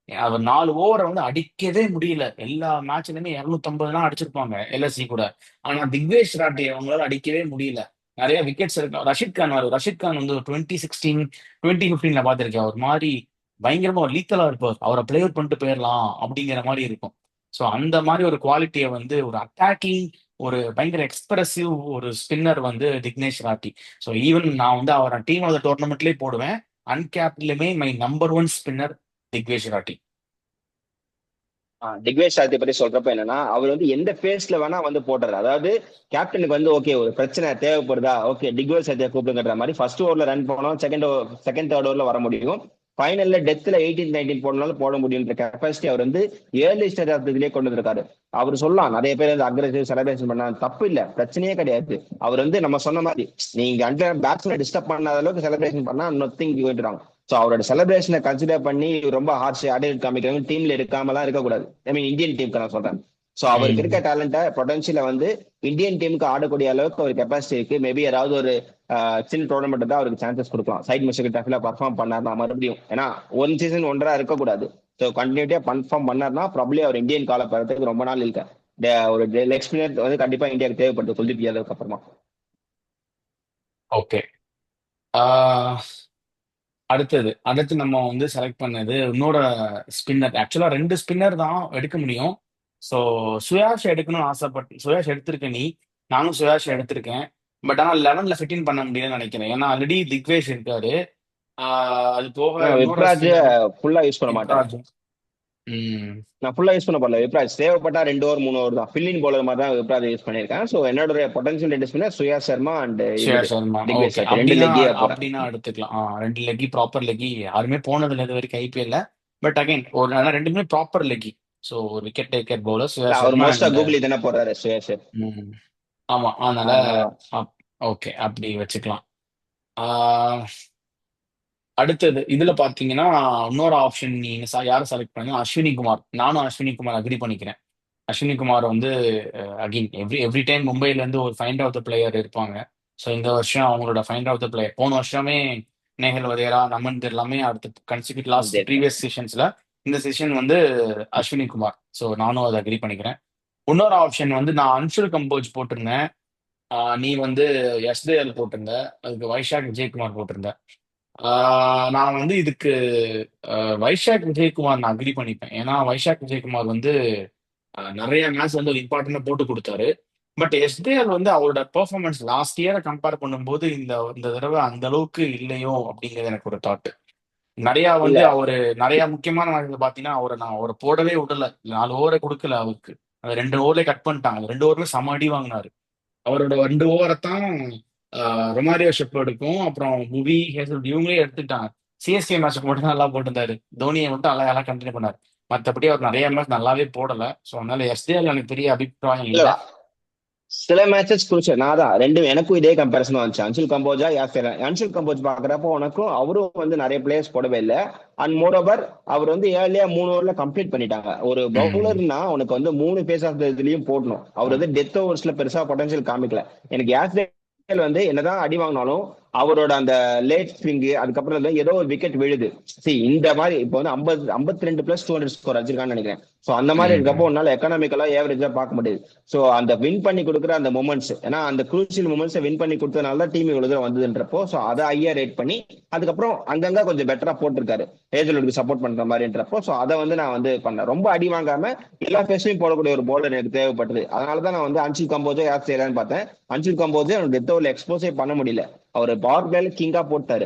அவர் 4 ஓவரை வந்து அடிக்கவே முடியல. எல்லா மேட்ச்லயுமே 250 அடிச்சிருப்பாங்க எல்எஸ்சி கூட. ஆனா திக்வேஷ் ராட்டி அவங்களால அடிக்கவே முடியல. நிறைய விக்கெட்ஸ் இருக்கு. ரஷித் கான் வந்து 2016 2015 பார்த்திருக்கேன். ஒரு மாதிரி பயங்கரமா ஒரு லீத்தலா இருப்பார். அவரை பிளே அவுட் பண்ணிட்டு போயிடலாம் அப்படிங்கிற மாதிரி இருக்கும். ஸோ அந்த மாதிரி ஒரு குவாலிட்டியை வந்து ஒரு அட்டாக்கிங், ஒரு பயங்கர எக்ஸ்பிரசிவ் ஒரு ஸ்பின்னர் வந்து திக்னேஷ் ராட்டி. ஸோ ஈவன் நான் வந்து அவரை டீம் ஆஃப் த டோர்னமெண்ட்லேயே போடுவேன். அன்கேப்ட்லயுமே my number one spinner Digvesh Rathi. Digvesh Rathi பத்தி சொல்றப்ப என்னன்னா அவர் வந்து எந்த பேஸ்ல வேணா வந்து போடுறாரு. அதாவது கேப்டனுக்கு வந்து ஓகே ஒரு பிரச்சனை தேவைப்படுதா, ஓகே டிக்வேஷ் சாத்தியா கூப்பிடுங்கிற மாதிரி ஃபர்ஸ்ட் ஓவர்ல ரன் போனோம், செகண்ட் தேர்ட் ஓவர்ல வர முடியும். ஃபைனல்ல டெத்ல 18 19 போடனாலும் போட முடியுன்ற கெப்பாசிட்டி அவர் வந்து ஏர்லி ஸ்டேஜ் ஆஃப் இதுலயே கொண்டு வந்திருக்காரு. அவர் சொல்லலாம் நிறைய பேர் வந்து அக்ரெசிவ் செலிப்ரேஷன் பண்ண தப்பு இல்ல, பிரச்சனையே கிடையாது. அவர் வந்து நம்ம சொன்ன மாதிரி நீங்க அந்த பேட்ஸ்மேன் டிஸ்டர்ப் பண்ணாத அளவுக்கு செலிப்ரேஷன் பண்ணா நத்திங் போயிட்டுறாங்க. ஸோ அவரோட செலிப்ரேஷனை கன்சிடர் பண்ணி ரொம்ப ஹார்ஷ் அடி காமிக்கிறாங்க. டீம்ல எடுக்காமலாம் இருக்கக்கூடாது. ஐ மீன் இந்தியன் டீமுக்கு நான் சொல்றேன். ஸோ அவருக்கு இருக்க டேலண்ட பொட்டன்ஷியல வந்து இந்தியன் டீமுக்கு ஆடக்கூடிய அளவுக்கு ஒரு கெப்பாசிட்டி இருக்கு. மேபி ஏதாவது ஒரு சின்ன டோர்னமெண்ட் தான் அவருக்கு சான்சஸ் கொடுக்கலாம். சைட் மிஸ்டேக் டஃப்ல பர்ஃபார்ம் பண்ணார்னா மறுபடியும், ஏன்னா ஒன் சீசன் ஒன்றா இருக்கக்கூடாது. ஸோ கண்டினியூட்டியா பர்ஃபார்ம் பண்ணார்னா ப்ராப்ளி அவர் இந்தியன் கால பெறதுக்கு ரொம்ப நாள் இல்ல. ஒரு எக்ஸ்பீரியன்ஸ் வந்து கண்டிப்பா இந்தியாவுக்கு தேவைப்படுது குல்தீப் யாதவுக்கு அப்புறமா. ஓகே. அடுத்து நம்ம வந்து செலக்ட் பண்ணது இன்னொரு ஸ்பின்னர். ஆக்சுவலா 2 ஸ்பின்னர் தான் எடுக்க முடியும். ஸோ சுயாஷ் எடுக்கணும்னு ஆசைப்பட்டு சுயாஷ் எடுத்திருக்க நீ. நானும் சுயாஷ் எடுத்திருக்கேன். பட் ஆனால் 11ல ஃபிட் இன் பண்ண முடியும்னு நினைக்கிறேன். ஏன்னா ஆல்ரெடி திக்வேஷ் இருக்காரு. அது போக இன்னொரு விப்ராஜ் ஸ்பின்னர் ஃபுல்லா யூஸ் பண்ண மாட்டேன். யுவராஜ். ம் நான் ஃபுல்லா யூஸ் பண்ண போறல. விப்ராஜ் தேவைப்பட்டா 2 ஓவர் 3 ஓவர் தான் ஃபில்லிங் போலர் மாதிரி தான் விப்ராஜ் யூஸ் பண்ணியிருக்கேன். ஸோ என்னோட பொட்டன்ஷியல் ரெண்டு ஸ்பின்னர் சுயா சர்மா அண்ட் ஷேர் இவரு சர்மா. திக்வேஷ் ஓகே. சாத்தி ரெண்டு அப்படின்னா லெக்கியா போறேன். அப்படின்னா எடுத்துக்கலாம். 2 லெக்கி, ப்ராப்பர் லெக்கி யாருமே போனதில்லை இது வரைக்கும் ஐபிஎல்ல. பட் அகைன் ஒரு நல்லா ரெண்டுமே ப்ராப்பர் லெக்கி. ஸோ ஒரு விக்கெட் டேக்கர் பவுலர் சுயா அவர் சர்மா மோஸ்டா அண்ட் கூகுளி தானே போடுறாரு சுயா சார். ஆமா. அதனால அதனால ஓகே, அப்படி வச்சுக்கலாம். ஆஹ் அடுத்தது இதுல பாத்தீங்கன்னா இன்னொரு ஆப்ஷன் நீங்க யாரை செலக்ட் பண்ணீங்க? அஸ்வினி குமார். நானும் அஸ்வினி குமார் அக்ரி பண்ணிக்கிறேன். அஸ்வினி குமார் வந்து அகைன் எவ்ரி டைம் மும்பைல இருந்து ஒரு ஃபைண்ட் அவுட் பிளேயர் இருப்பாங்க. ஸோ இந்த வருஷம் அவங்களோட ஃபைண்ட் அவுட் பிளேயர் போன வருஷமே நேஹல் வதேரா, நமன் எல்லாமே அடுத்து கன்சிக்யூட் லாஸ்ட் அப்டேட். ப்ரீவியஸ் செஷன்ஸ்ல. இந்த செஷன் வந்து அஸ்வினி குமார். ஸோ நானும் அதை அக்ரி பண்ணிக்கிறேன். இன்னொரு ஆப்ஷன் வந்து நான் அன்சுல் கம்போஜ் போட்டிருந்தேன். நீ வந்து எஸ்தேஎல் போட்டிருந்த. அதுக்கு வைஷாக் விஜயகுமார் போட்டிருந்த. நான் வந்து இதுக்கு வைஷாக் விஜயகுமார் நான் அக்ரி பண்ணிப்பேன். ஏன்னா வைஷாக் விஜயகுமார் வந்து நிறைய மேட்ச் வந்து இம்பார்ட்டண்டா போட்டு கொடுத்தாரு. பட் எஸ்டிஎல் வந்து அவரோட பெர்ஃபார்மன்ஸ் லாஸ்ட் இயரை கம்பேர் பண்ணும்போது இந்த இந்த தடவை அந்த அளவுக்கு இல்லையோ அப்படிங்கிறது எனக்கு ஒரு தாட். நிறைய வந்து இல்ல அவரு நிறைய முக்கியமான மேட்ச்ல பாத்தீங்கன்னா அவரை போடவே விடல. 4 ஓவரை கொடுக்கல அவருக்கு. அந்த 2 ஓவர்லயே கட் பண்ணிட்டாங்க. 2 ஓவர்ல செம அடி வாங்கினாரு. அவரோட 2 ஓவரை தான் ரொமாரியோ ஷெப்பர்டுக்கும் அப்புறம் புவி ஹேசல் இவங்களே எடுத்துட்டாங்க. சிஎஸ்கே மேட்ச்சுக்கு மட்டும் தான் நல்லா போட்டிருந்தாரு. தோனியை மட்டும் நல்லா நல்லா கண்டினியூ பண்ணாரு. மற்றபடி அவர் நிறைய மேட்ச் நல்லாவே போடல. ஸோ அதனால எஸ்டிஎல் எனக்கு பெரிய அபிப்பிராயம் இல்ல இல்லை. சில மேட்சஸ் குடிச்சேன் நான் தான் ரெண்டும் எனக்கும் இதே கம்பேரிசன் வந்துச்சு. அன்சுல் கம்போஜா யார் அன்சுல் கம்போஜ் பாக்குறப்போ உனக்கும் அவரும் வந்து நிறைய பிளேயர்ஸ் போடவே இல்லை. அண்ட் மோர் ஓவர் அவர் வந்து ஏர்லியா 3 ஓவர்ல கம்ப்ளீட் பண்ணிட்டாங்க. ஒரு ம். பவுலர்னா உனக்கு வந்து 3 பேஸ் ஆஃப் இதுலயும் போடணும். அவர் ம். வந்து டெத் ஓவர்ஸ்ல பெருசா பொட்டன்ஷியல் காமிக்கல. எனக்கு யார் வந்து என்னதான் அடி வாங்கினாலும் அவரோட அந்த லேட் ஸ்விங் அதுக்கப்புறம் ஏதோ ஒரு விக்கெட் விழுது. இந்த மாதிரி இப்போ வந்து 52+200 ஸ்கோர் அடிச்சிருக்கான்னு நினைக்கிறேன். சோ அந்த மாதிரி இருக்கப்போ ம். உன்னால எக்கனாமிக்கலா ஏவரேஜா பார்க்க முடியுது. சோ அந்த வின் பண்ணி கொடுக்குற அந்த மூமெண்ட்ஸ், ஏன்னா அந்த குரூசியல் மூமெண்ட்ஸ் வின் பண்ணி கொடுத்ததுனால தான் டீம் இவ்வளவு தூரம் வந்ததுன்றப்போ சோ அதை ஐயா ரேட் பண்ணி அதுக்கப்புறம் அங்கங்க கொஞ்சம் பெட்டரா போட்டிருக்காரு ஏஜலுக்கு சப்போர்ட் பண்ற மாதிரின்றப்போ சோ அதை வந்து நான் வந்து பண்ணேன். ரொம்ப அடி வாங்காம எல்லா பேஸையும் போடக்கூடிய ஒரு பவுலர் எனக்கு தேவைப்பட்டது. அதனாலதான் நான் வந்து அன்சில் கம்போஜோ யார் செய்யலான்னு பார்த்தேன். அன்சில் கம்போஜோ எனக்கு டெத் ஓவர்ல எக்ஸ்போஸே பண்ண முடியல. அவர் பவர் பிளேல கிங்கா போட்டாரு.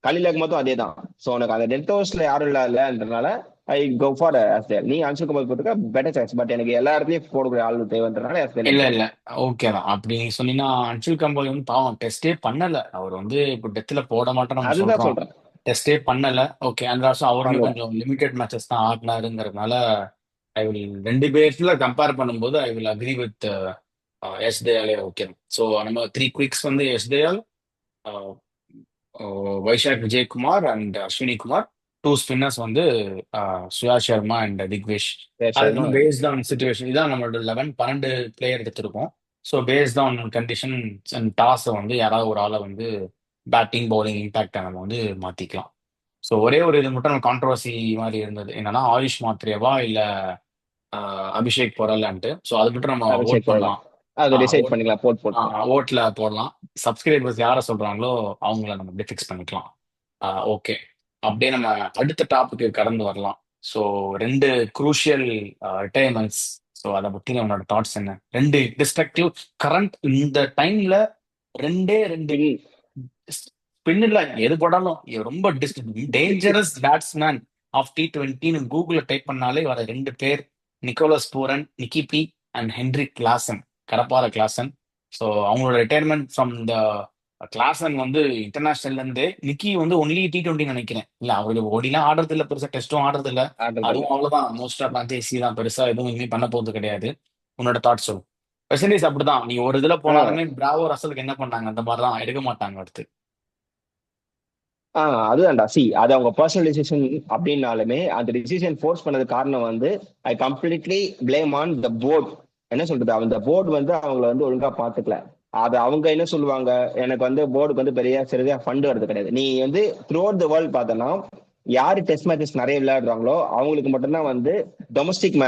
கலில் அகமதும் அதே தான். சோ உனக்கு அந்த டெத் ஓவர்ஸ்ல யாரும் இல்லன்றனால ஐ கோ ஃபார் எஸ்டேல். நீ அன்சுல் கமல் போட்டுக்க பெட்டர் சாய்ஸ். பட் எனக்கு எல்லா இடத்துலயும் போடக்கூடிய ஆள் தேவைன்றனால எஸ்டேல் இல்ல எடுத்தேன். இல்ல, ஓகே தான். அப்படி நீ சொன்னீங்கன்னா அன்சுல் கம்போய் வந்து பாவம் டெஸ்டே பண்ணல. அவர் வந்து இப்போ டெத்துல போட மாட்டோம் நம்ம அதுதான் சொல்றோம். சொல்றேன். டெஸ்டே பண்ணல. ஓகே, அந்த வருஷம் அவருமே பண்ணல. கொஞ்சம் லிமிடெட் மேட்சஸ் தான் ஆடினாருங்கிறதுனால ஐ வில் ரெண்டு பேர்ல கம்பேர் பண்ணும்போது I will agree with S தயாலே. ஓகே, ஸோ நம்ம த்ரீ குயிக்ஸ் வந்து S Dayal, Vyshak Vijaykumar and Ashwani Kumar. Two spinners வந்து சுயா சர்மா அண்ட் திக்வேஷ். அதுக்கு பேசணுமா? வந்து பேஸ்ட் ஆன் சுச்சுவேஷன் இதான் நம்மளோட 12 பிளேயர் எடுத்திருக்கோம். So based on condition and டாஸை வந்து யாராவது ஒரு ஆளை வந்து பேட்டிங் பவுலிங் இம்பாக்டை நம்ம வந்து மாத்திக்கலாம். ஸோ ஒரே ஒரு இது மட்டும் நம்ம கான்ட்ரவர்சி மாதிரி இருந்தது என்னன்னா ஆயுஷ் மாத்ரேவா இல்ல அபிஷேக் பொரலான்ட்டு. ஸோ அது மட்டும் நம்ம ஓட் அபிஷேக் போடலாம். பண்ணலாம். அதை டிசைட் பண்ணிக்கலாம். போட்டு. ஓட்ல போடலாம். சப்ஸ்கிரைபர்ஸ் யாரை சொல்றாங்களோ அவங்கள நம்ம அப்படியே ஃபிக்ஸ் பண்ணிக்கலாம். ஓகே, அப்படியே நம்ம அடுத்த டாபிக்கு கடந்து வரலாம். ஸோ ரெண்டு குரூஷியல் ரிட்டையர்மெண்ட்ஸ். ஸோ அதை பத்தி உன்னோட தாட்ஸ் என்ன? ரெண்டு டிஸ்ட்ரக்டிவ் கரண்ட் இந்த டைம்ல ரெண்டே ரெண்டு பின் ஸ்பின்ல எது போடாலும் ரொம்ப டேஞ்சரஸ் பேட்ஸ்மேன் ஆஃப் T20 கூகுள்ல டைப் பண்ணாலே வர ரெண்டு பேர்: Nicholas Pooran, Nicky P and Heinrich Klaasen, கடப்பார கிளாசன். ஸோ அவங்களோட ரிட்டையர்மெண்ட் ஃப்ரம் த கிளாசன் வந்து இன்டர்நேஷனல்ல இருந்தே. நிக்கி வந்து ஒன்லி T20 நினைக்கிறேன். இல்ல அவரு ஓடிலாம் ஆடுறது இல்ல, பெருசா டெஸ்டும் ஆடுறது இல்ல. ஆடுறதில்ல. அதுவும் அவ்வளவுதான், மோஸ்டா பிரான்ச்சைசி தான், பெருசா எதுவும் இனிமே பண்ண போறது கிடையாது. உன்னோட தாட் சொல்லு. வெஸ்ட் இண்டீஸ் அப்படிதான், நீ ஒரு இதுல போனாலுமே பிராவோ ரசலுக்கு என்ன பண்ணாங்க அந்த மாதிரி தான் எடுக்க மாட்டாங்க அடுத்து. அதுதான்டா. அது அவங்க பர்சனல் டிசிஷன் அப்படின்னாலுமே அந்த டிசிஷன் ஃபோர்ஸ் பண்ணது காரணம் வந்து I completely blame on the board. என்ன சொல்றது, அந்த போர்டு வந்து அவங்கள வந்து ஒழுங்கா பாத்துக்கல. அது அவங்க என்ன சொல்லுவாங்க, எனக்கு வந்து போர்டுக்கு வந்து பெரிய சரியா ஃபண்ட் வருது கிடையாது. நீ வந்து த்ரூ அவுட் த வேர்ல்ட் பார்த்தனா யாரு டெஸ்ட் மேட்சஸ் நிறைய விளையாடுறாங்களோ அவங்களுக்கு மட்டும்தான் வந்து டொமஸ்டிக்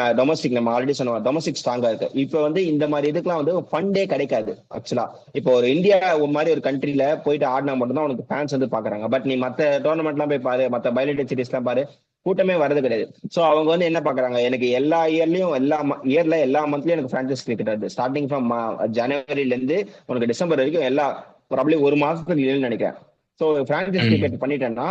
நம்ம ஆல்ரெடி சொன்ன டொமஸ்டிக் ஸ்ட்ராங்கா இருக்கு. இப்ப வந்து இந்த மாதிரி இதுக்கெல்லாம் வந்து ஃபண்டே கிடைக்காது ஆக்சுவலா. இப்போ ஒரு இந்தியா மாதிரி ஒரு கண்ட்ரில போயிட்டு ஆடினா மட்டும்தான் உனக்கு ஃபேன்ஸ் வந்து பாக்குறாங்க. பட் நீ மத்த டோர்னமெண்ட் எல்லாம் போய் பாரு, மத்த பைலேட்டட் சீரிஸ் எல்லாம் பாரு, கூட்டமே வரது கிடையாது. சோ அவங்க வந்து என்ன பாக்குறாங்க, எனக்கு எல்லா இயர்லயும் எல்லா மந்த்லயும் எனக்கு பிரான்சைஸ் கிரிக்கெட் வருது. ஸ்டார்டிங் ஃப்ரம் ஜனவரில இருந்து உனக்கு டிசம்பர் வரைக்கும் எல்லா ப்ராப்ளம் ஒரு மாசத்துக்கு இல்லைன்னு நினைக்கிறேன். ஸோ பிரான்சைஸ் ம். கிரிக்கெட் பண்ணிட்டேன்னா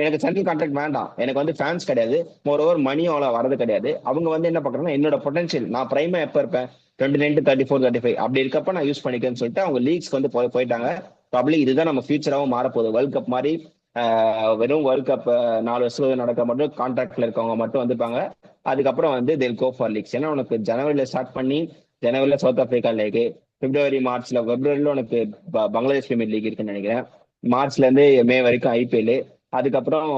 எனக்கு சென்ட்ரல் கான்ட்ராக்ட் வேண்டாம், எனக்கு வந்து ஃபேன்ஸ் கிடையாது, மோர் ஓவர் மணியும் அவ்வளோ வரது கிடையாது. அவங்க வந்து என்ன பண்றாங்கன்னா என்னோட பொட்டன்ஷியல் நான் பிரைமா எப்ப இருப்பேன் 29 to 34 35 அப்படி இருக்கப்ப நான் யூஸ் பண்ணிக்கேன்னு சொல்லிட்டு அவங்க லீக்ஸ்க்கு வந்து போயிட்டாங்க. ப்ராப்ளி இதுதான் நம்ம ஃபியூச்சராகவும் மாறப்போகுது. வேர்ல்ட் கப் மாதிரி வெறும் வேர்ல்ட் கப் 4 வருஷம் நடக்க மட்டும் கான்ட்ராக்ட்ல இருக்கவங்க மட்டும் வந்துப்பாங்க. அதுக்கப்புறம் வந்து தேல் கோ ஃபார் லீக்ஸ். ஏன்னா உனக்கு ஜனவரியில ஸ்டார்ட் பண்ணி ஜனவரியில சவுத் ஆப்பிரிக்கா லீக், பிப்ரவரியில உனக்கு பங்களாதேஷ் பிரீமியர் லீக் இருக்குன்னு நினைக்கிறேன். மார்ச்ல இருந்து மே வரைக்கும் ஐபிஎல். அதுக்கப்புறம்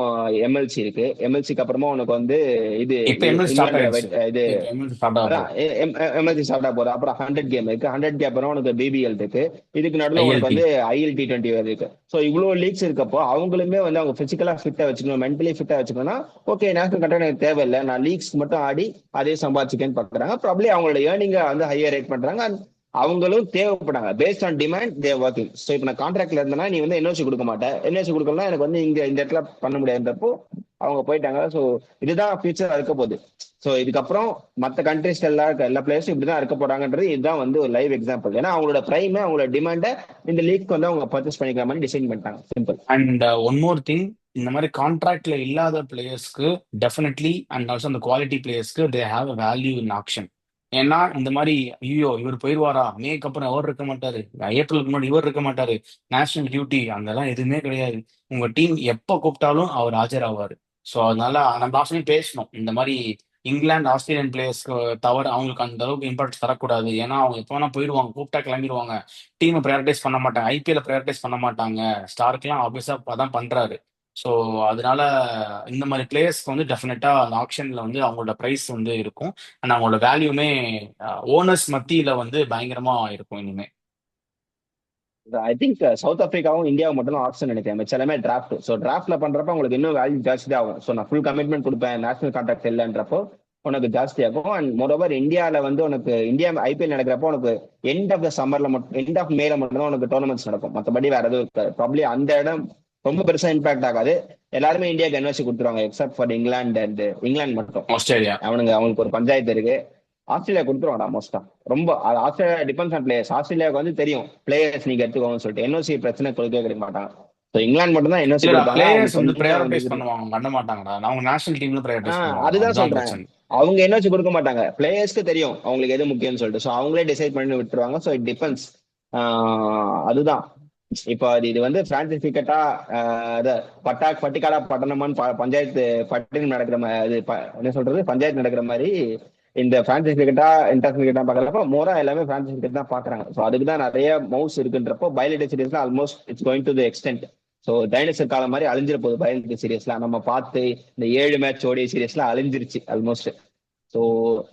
எம்எல்சி இருக்கு. எம்எல்சிக்கு அப்புறமா உனக்கு வந்து இது இப்ப எம்எல் ஸ்டார்ட் இங்கிலாந்து ஆயிடுச்சு. இது இப்ப எம்எல் ஸ்டார்ட் ஆக அதான் போகுது. எம்எல்சி ஸ்டார்ட் ஆக போகுது. அப்புறம் 100 கேம் இருக்கு. 100 அப்புறம் உனக்கு பிபிஎல் இருக்கு. இதுக்கு நடுவில் உனக்கு ஐஎல்டி. வந்து IL T20 இருக்கு. ஸோ இவ்வளவு லீக்ஸ் இருக்கப்போ அவங்களுமே வந்து அவங்க பிசிக்கலா ஃபிட்டா வச்சுக்கணும், மென்டலி ஃபிட்டா வச்சுக்கணும்னா ஓகே நேஷனல் கண்ட்ராக்ட் எனக்கு தேவையில்லை, நான் லீக்ஸ் மட்டும் ஆடி அதே சம்பாதிச்சுக்கேன்னு பாக்குறாங்க. ப்ராப்ளி அவங்களோட ஏர்னிங்க வந்து ஹையர் ரேட் பண்றாங்க. அவங்களும் தேவைப்படாங்க. Based on demand their working. So இப்போ நான் கான்ட்ராக்ட்ல இருந்தேன்னா நீ வந்து என்ஓசி கொடுக்க மாட்டேன், என்ஓசி கொடுக்கலாம் எனக்கு வந்து இங்க இந்த இடத்துல பண்ண முடியாதுன்றப்போ அவங்க போயிட்டாங்க. ஸோ இதுதான் ஃபியூச்சர் இருக்க போகுது. ஸோ இதுக்கப்புறம் மற்ற கண்ட்ரிஸ் எல்லா பிளேயர்ஸும் இப்படிதான் இருக்க போறாங்கன்றது இதுதான் வந்து ஒரு லைவ் எக்ஸாம்பிள். ஏன்னா அவங்களோட பிரைம் அவங்களோட டிமாண்டை இந்த லீக் வந்து அவங்க பர்ச்சேஸ் பண்ணிக்கிற மாதிரி டிசைன் பண்ணிட்டாங்க. Simple. And one more thing, இந்த மாதிரி கான்ட்ராக்ட்ல இல்லாத பிளேயர்ஸ்க்கு டெஃபினெட்லி அண்ட் ஆல்சோ அந்த குவாலிட்டி பிளேயர்ஸ்க்கு they have a value in action. ஏன்னா இந்த மாதிரி ஐயோ இவர் போயிடுவாரா, மேக்கு அப்புறம் அவர் இருக்க மாட்டாரு, ஏப்ரலுக்கு முன்னாடி இவர் இருக்க மாட்டாரு, நேஷனல் டியூட்டி அதெல்லாம் எதுவுமே கிடையாது. உங்க டீம் எப்போ கூப்பிட்டாலும் அவர் ஆஜராவாரு. ஸோ அதனால நம்ம லாஸ்ட்லயும் பேசணும், இந்த மாதிரி இங்கிலாந்து ஆஸ்திரேலியன் பிளேயர்ஸ்க்கு தவிர அவங்களுக்கு அந்த அளவுக்கு இம்பார்ட்டன்ஸ் தரக்கூடாது. ஏன்னா அவங்க எப்போ வேணா போயிடுவாங்க, கூப்பிட்டா கிளம்பிடுவாங்க, டீமை ப்ரையாரிட்டைஸ் பண்ண மாட்டாங்க, ஐபிஎல் ப்ரையாரிட்டைஸ் பண்ண மாட்டாங்க. ஸ்டார்க்லாம் ஆப்வியஸா அதான் பண்றாரு. ஸோ அதனால இந்த மாதிரி பிளேயர்ஸ்க்கு வந்து டெஃபினட்டா அந்த ஆப்ஷன்ல வந்து அவங்களோட ப்ரைஸ் வந்து இருக்கும். அண்ட் அவங்களோட வேல்யூமே ஓனர்ஸ் மத்தியில வந்து பயங்கரமா இருக்கும் இனிமே. ஐ திங்க் சவுத் ஆப்பிரிக்காவும் இந்தியாவும் மட்டும் தான் ஆப்ஷன் நினைக்கிறேன், மிச்சம் எல்லாமே டிராஃப்ட். ஸோ டிராஃப்ட்ல பண்றப்ப உங்களுக்கு இன்னும் வேல்யூ ஜாஸ்தி ஆகும். ஸோ நான் ஃபுல் கமிட்மெண்ட் கொடுப்பேன், நேஷனல் கான்ட்ராக்ட் இல்லைன்றப்போ உனக்கு ஜாஸ்தி ஆகும். அண்ட் மோரோவர் இந்தியாவில் வந்து உனக்கு இந்தியா ஐபிஎல் நடக்கிறப்போ உனக்கு எண்ட் ஆஃப் த சம்மர்ல மட்டும், எண்ட் ஆஃப் மேல மட்டும் தான் உனக்கு டோர்னமெண்ட்ஸ் நடக்கும். மற்றபடி வேற எதுவும் இருக்காது. ப்ராப்ளி அந்த இடம் ரொம்ப பெருசா இம்பாக்ட் ஆகாது. எல்லாருமே இந்தியாவுக்கு என்ஓசி கொடுத்துருவாங்க except for England and England மட்டும். ஆஸ்திரேலியா. அவங்களுக்கு ஒரு பஞ்சாயத்து இருக்கு. ஆஸ்திரேலியா கொடுத்துருவாடா மோஸ்டா. ரொம்ப ஆஸ்திரேலியா டிபெண்ட்ஸ் ஆன் பிளேயர்ஸ். ஆஸ்திரேலியாவுக்கு வந்து தெரியும் பிளேயர்ஸ் நீங்க எடுத்துக்கோங்கன்னு சொல்லிட்டு என்ஓசி பிரச்சனை கொடுக்க மாட்டாங்க. ஸோ இங்கிலாந்து மட்டும் தான் என்ஓசி இல்லடா, கொடுப்பாங்க. அவங்க பிளேயர்ஸ் வந்து கொஞ்சம் வந்து ப்ரையாரிட்டைஸ் பண்ணுவாங்க, பண்ண மாட்டாங்கடா. அவங்க நேஷனல் டீம்ல ப்ரையாரிட்டைஸ் பண்ணுவாங்க, அதுதான் அதுதான் சொல்றேன். பிரச்சனை. அவங்க என்ஓசி கொடுக்க மாட்டாங்க, பிளேயர்ஸ்க்கு தெரியும் அவங்களுக்கு எது முக்கியம்னு சொல்லிட்டு. ஸோ அவங்களே டிசைட் பண்ணி விட்டுருவாங்க. So it depends. அதுதான். இப்போ இது வந்து பிரான்சைஸ் கிரிக்கெட்டா பட்டிக்காடா பட்டணமான்னு பஞ்சாயத்து பட்டினம் நடக்கிற மாதிரி, என்ன சொல்றது, பஞ்சாயத்து நடக்கிற மாதிரி இந்த பிரான்சைஸ் கிரிக்கெட்டா இன்டர்நேஷனல் கிரிக்கெட்டா பாக்குறப்ப மோரா எல்லாமே பிரான்சைஸ் கிரிக்கெட் தான் பாக்குறாங்க. ஸோ அதுக்கு தான் நிறைய மவுஸ் இருக்குன்றப்போ பயோலிட்டி சீரீஸ்ல almost it's going to the extent. So dinosaur காலம் மாதிரி அழிஞ்சிட போகுது பயோலிட்டி சீரீஸ்ல. நம்ம பார்த்து இந்த 7 மேட்ச் ஓடிய சீரீஸ்ல அழிஞ்சிருச்சு almost. So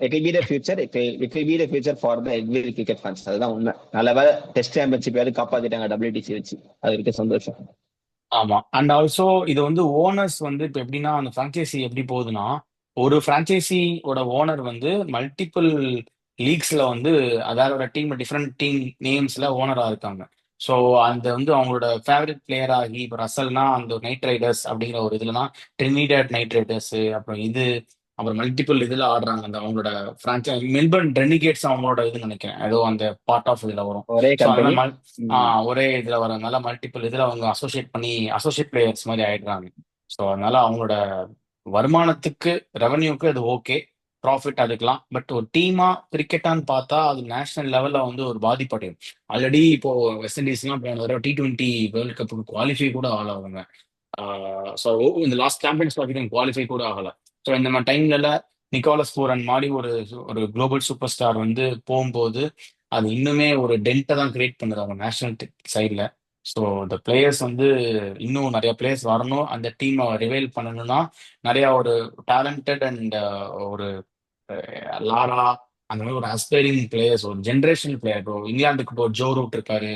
it will be the future. It will be the future for the every cricket fans. அதுதான் உண்மை. நல்ல வேலை டெஸ்ட் சாம்பியன்ஷிப் யாரும் காப்பாத்திட்டாங்க டபிள்யூடிசி வச்சு, அது இருக்க சந்தோஷம். ஆமா. அண்ட் ஆல்சோ இது வந்து ஓனர்ஸ் வந்து இப்ப எப்படின்னா, அந்த பிரான்ச்சைசி எப்படி போகுதுன்னா, ஒரு பிரான்ச்சைசியோட ஓனர் வந்து மல்டிபிள் லீக்ஸ்ல வந்து அதோட டீம் டிஃப்ரெண்ட் டீம் நேம்ஸ்ல ஓனரா இருக்காங்க. ஸோ அந்த வந்து அவங்களோட ஃபேவரட் பிளேயர் ஆகி, இப்போ ரசல்னா அந்த நைட் ரைடர்ஸ் அப்படிங்கிற ஒரு இதுலனா ட்ரினிடாட் நைட் ரைடர்ஸ், அப்புறம் அப்புறம் மல்டிபிள் இதுல ஆடுறாங்க. அந்த அவங்களோட பிரான்ச்சைஸ் மெல்பர்ன் ரெனிகேட்ஸ் அவங்களோட இதுன்னு நினைக்கிறேன், ஏதோ அந்த பார்ட் ஆஃப் இதுல வரும். ஒரே ஸோ அந்த கம்பெனி. மாதிரி ஒரே இதுல வரதுனால மல்டிபிள் இதுல அவங்க அசோசியேட் பண்ணி அசோசியேட் பிளேயர்ஸ் மாதிரி ஆயிடுறாங்க. ஸோ அதனால அவங்களோட வருமானத்துக்கு, ரெவன்யூக்கு அது ஓகே, ப்ராஃபிட் அதுக்கலாம். பட் ஒரு டீமா கிரிக்கெட்டான்னு பார்த்தா அது நேஷனல் லெவல்ல வந்து ஒரு பாதிப்படையும். ஆல்ரெடி இப்போ வெஸ்ட் இண்டீஸ்லாம் போன தடவை T20 வேர்ல்ட் கப்புக்கு குவாலிஃபை கூட ஆகல. ஸோ இந்த லாஸ்ட் சாம்பியன்ஸ் ட்ராஃபி குவாலிஃபை கூட ஆகல. ஸோ இந்த மாதிரி டைம்ல நிக்கோலஸ் பூரன் மாதிரி ஒரு ஒரு குளோபல் சூப்பர் ஸ்டார் வந்து போகும்போது அது இன்னுமே ஒரு டென்ட்டை தான் கிரியேட் பண்ணுது அவங்க நேஷனல் சைடில். ஸோ இந்த பிளேயர்ஸ் வந்து இன்னும் நிறைய பிளேயர்ஸ் வரணும், அந்த டீமை ரிவைல் பண்ணணும்னா நிறைய ஒரு டேலண்டட் அண்ட் ஒரு லாரா அந்த மாதிரி ஒரு அஸ்பைரிங் பிளேயர்ஸ், ஒரு ஜென்ரேஷனல் பிளேயர். இப்போ இங்கிலாந்துக்கு இப்போ ஜோ ரூட் இருக்காரு,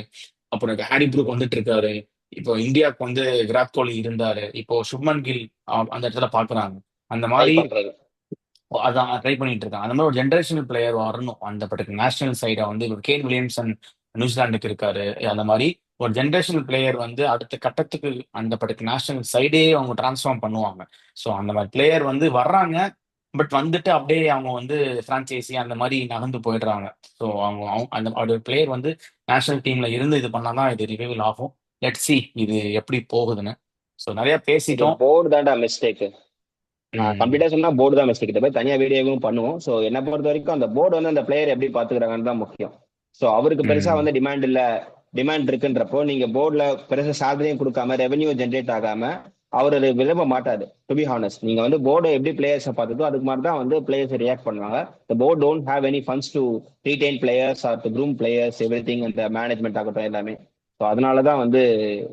அப்புறம் இப்போ ஹாரி ப்ரூக் வந்துட்டு இருக்காரு, இப்போ இந்தியாவுக்கு வந்து விராட் கோலி இருந்தாரு, இப்போ சுப்மன் கில் அந்த இடத்துல பாக்குறாங்க. அந்த ட்ரை மாதிரி பண்றது. அதான் ட்ரை பண்ணிட்டு இருக்காங்க. அந்த மாதிரி ஒரு ஜென்ரேஷனல் பிளேயர் வரணும் அந்த பர்டிகுலர் நேஷனல் சைடை வந்து. இப்போ கேன் வில்லியம்சன் நியூசிலாந்துக்கு இருக்காரு. அந்த மாதிரி ஒரு ஜென்ரேஷனல் பிளேயர் வந்து அடுத்த கட்டத்துக்கு அந்த பர்டிகுலர் நேஷனல் சைடே அவங்க டிரான்ஸ்ஃபார்ம் பண்ணுவாங்க. ஸோ அந்த மாதிரி பிளேயர் வந்து வர்றாங்க. பட் வந்துட்டு அப்படியே அவங்க வந்து பிரான்ச்சைசி அந்த மாதிரி நகர்ந்து போயிடுறாங்க. ஸோ அவங்க அந்த பிளேயர் வந்து நேஷனல் டீம்ல இருந்து இது பண்ணாதான் இது ரிவைவல் ஆகும். லெட் சி இது எப்படி போகுதுன்னு. ஸோ நிறைய இது பேசிட்டோம். போர்டு தான்டா மிஸ்டேக். ம், கம்ப்ளீட்டா சொன்னா போர்டு தான் மிஸ்டேக். இதை போய் தனியா வீடியோவும் பண்ணுவோம். ஸோ என்னை பொறுத்த வரைக்கும் அந்த போர்டு வந்து அந்த பிளேயர் எப்படி பாத்துக்கிறாங்கன்னு தான் முக்கியம். ஸோ அவருக்கு பெருசா ம். வந்து டிமாண்ட் இல்ல, டிமாண்ட் இருக்குன்றப்போ நீங்க போர்டுல பெருசா சேலரியும் கொடுக்காம ரெவன்யூ ஜென்ரேட் ஆகாம அவர் விரும்ப மாட்டாரு. டு பி ஹானஸ்ட், நீங்க வந்து போர்டு எப்படி பிளேயர்ஸை பார்த்ததோ அதுக்கு மாதிரி தான் வந்து பிளேயர்ஸ் ரியாக்ட் பண்ணுவாங்க. The board don't have any funds to retain players or to groom players, everything, அந்த மேனேஜ்மெண்ட் ஆகட்டும் எல்லாமே. ஸோ அதனால தான் வந்து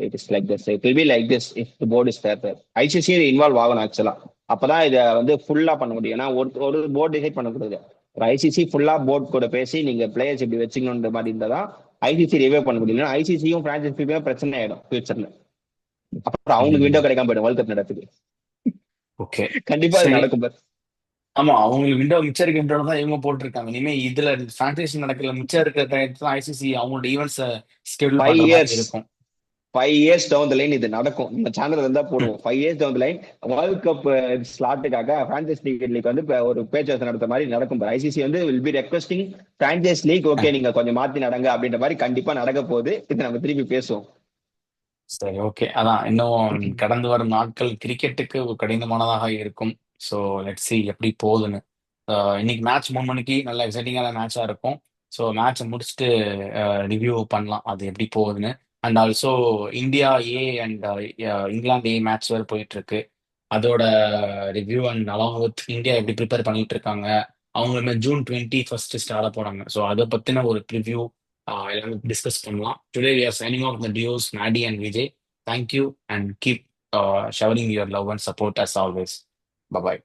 it is like this. It will be like this if the board is there. ICC involve ஆகணும் ஆக்சுவலா. அப்பதான் இதை வந்து ஃபுல்லா பண்ண முடியும். ஏன்னா ஒரு போர்டு டிசைட் பண்ணக்கூடாது. ஒரு ஐசிசி ஃபுல்லா போர்ட் கூட பேசி நீங்க பிளேயர்ஸ் இப்படி வச்சுக்கணுன்ற மாதிரி இருந்தாதான் ஐசிசி ரிவே பண்ண முடியும். ஐசிசியும் பிரான்சைஸியுமே பிரச்சனை ஆயிடும் ஃபியூச்சர்ல. அப்புறம் அவங்களுக்கு ம். விண்டோ கிடைக்காம போயிடும் வேர்ல்ட் கப் நடத்துக்கு. ஓகே. கண்டிப்பா அது சரி. நடக்கும். ஆமா, அவங்களுக்கு விண்டோ மிச்சம் இருக்க விண்டோ தான் இவங்க போட்டிருக்காங்க. இனிமே இதுல பிரான்சைஸ் நடக்கல, மிச்சம் இருக்கிற டயத்துல ஐசிசி அவங்களோட ஈவெண்ட்ஸ் ஸ்கெடியூல் ஃபைவ் பண்ற மாதிரி இயர்ஸ் இருக்கும். 5 இயர்ஸ் டவுன் த லைன் இது நடக்கும். நம்ம சேனல் இருந்தா போடுவோம். 5 years down the line world cup ஸ்லாட்டுக்காக பிரான்சைஸ் லீக் வந்து இப்ப ஒரு பேச்சுவார்த்தை நடத்த மாதிரி நடக்கும். ஐசிசி வந்து will be requesting franchise league, okay நீங்க கொஞ்சம் மாத்தி நடங்க அப்படின்ற மாதிரி கண்டிப்பா நடக்க போகுது. இது நம்ம திருப்பி பேசுவோம். சரி, ஓகே. அதான் இன்னும் கடந்து வரும் நாட்கள் கிரிக்கெட்டுக்கு ஒரு கடினமானதாக இருக்கும். ஸோ லெட்ஸ் see எப்படி போகுதுன்னு. இன்னைக்கு மேட்ச் 3 மணிக்கு நல்ல எக்ஸைட்டிங்கான மேட்சா இருக்கும். ஸோ மேட்சை முடிச்சுட்டு ரிவ்யூ பண்ணலாம் அது எப்படி போகுதுன்னு. And also India A and England A match வேறு போயிட்டு இருக்கு. அதோட review and along with India எப்படி ப்ரிப்பேர் பண்ணிட்டு இருக்காங்க. அவங்களுமே June 21 ஸ்டார்ட் போறாங்க. ஸோ அதை பத்தின ஒரு ரிவ்யூ எல்லாமே டிஸ்கஸ் பண்ணலாம். Today we are signing off the duos Maddie and Vijay. Thank you and keep showering your love and support as always. Bye bye.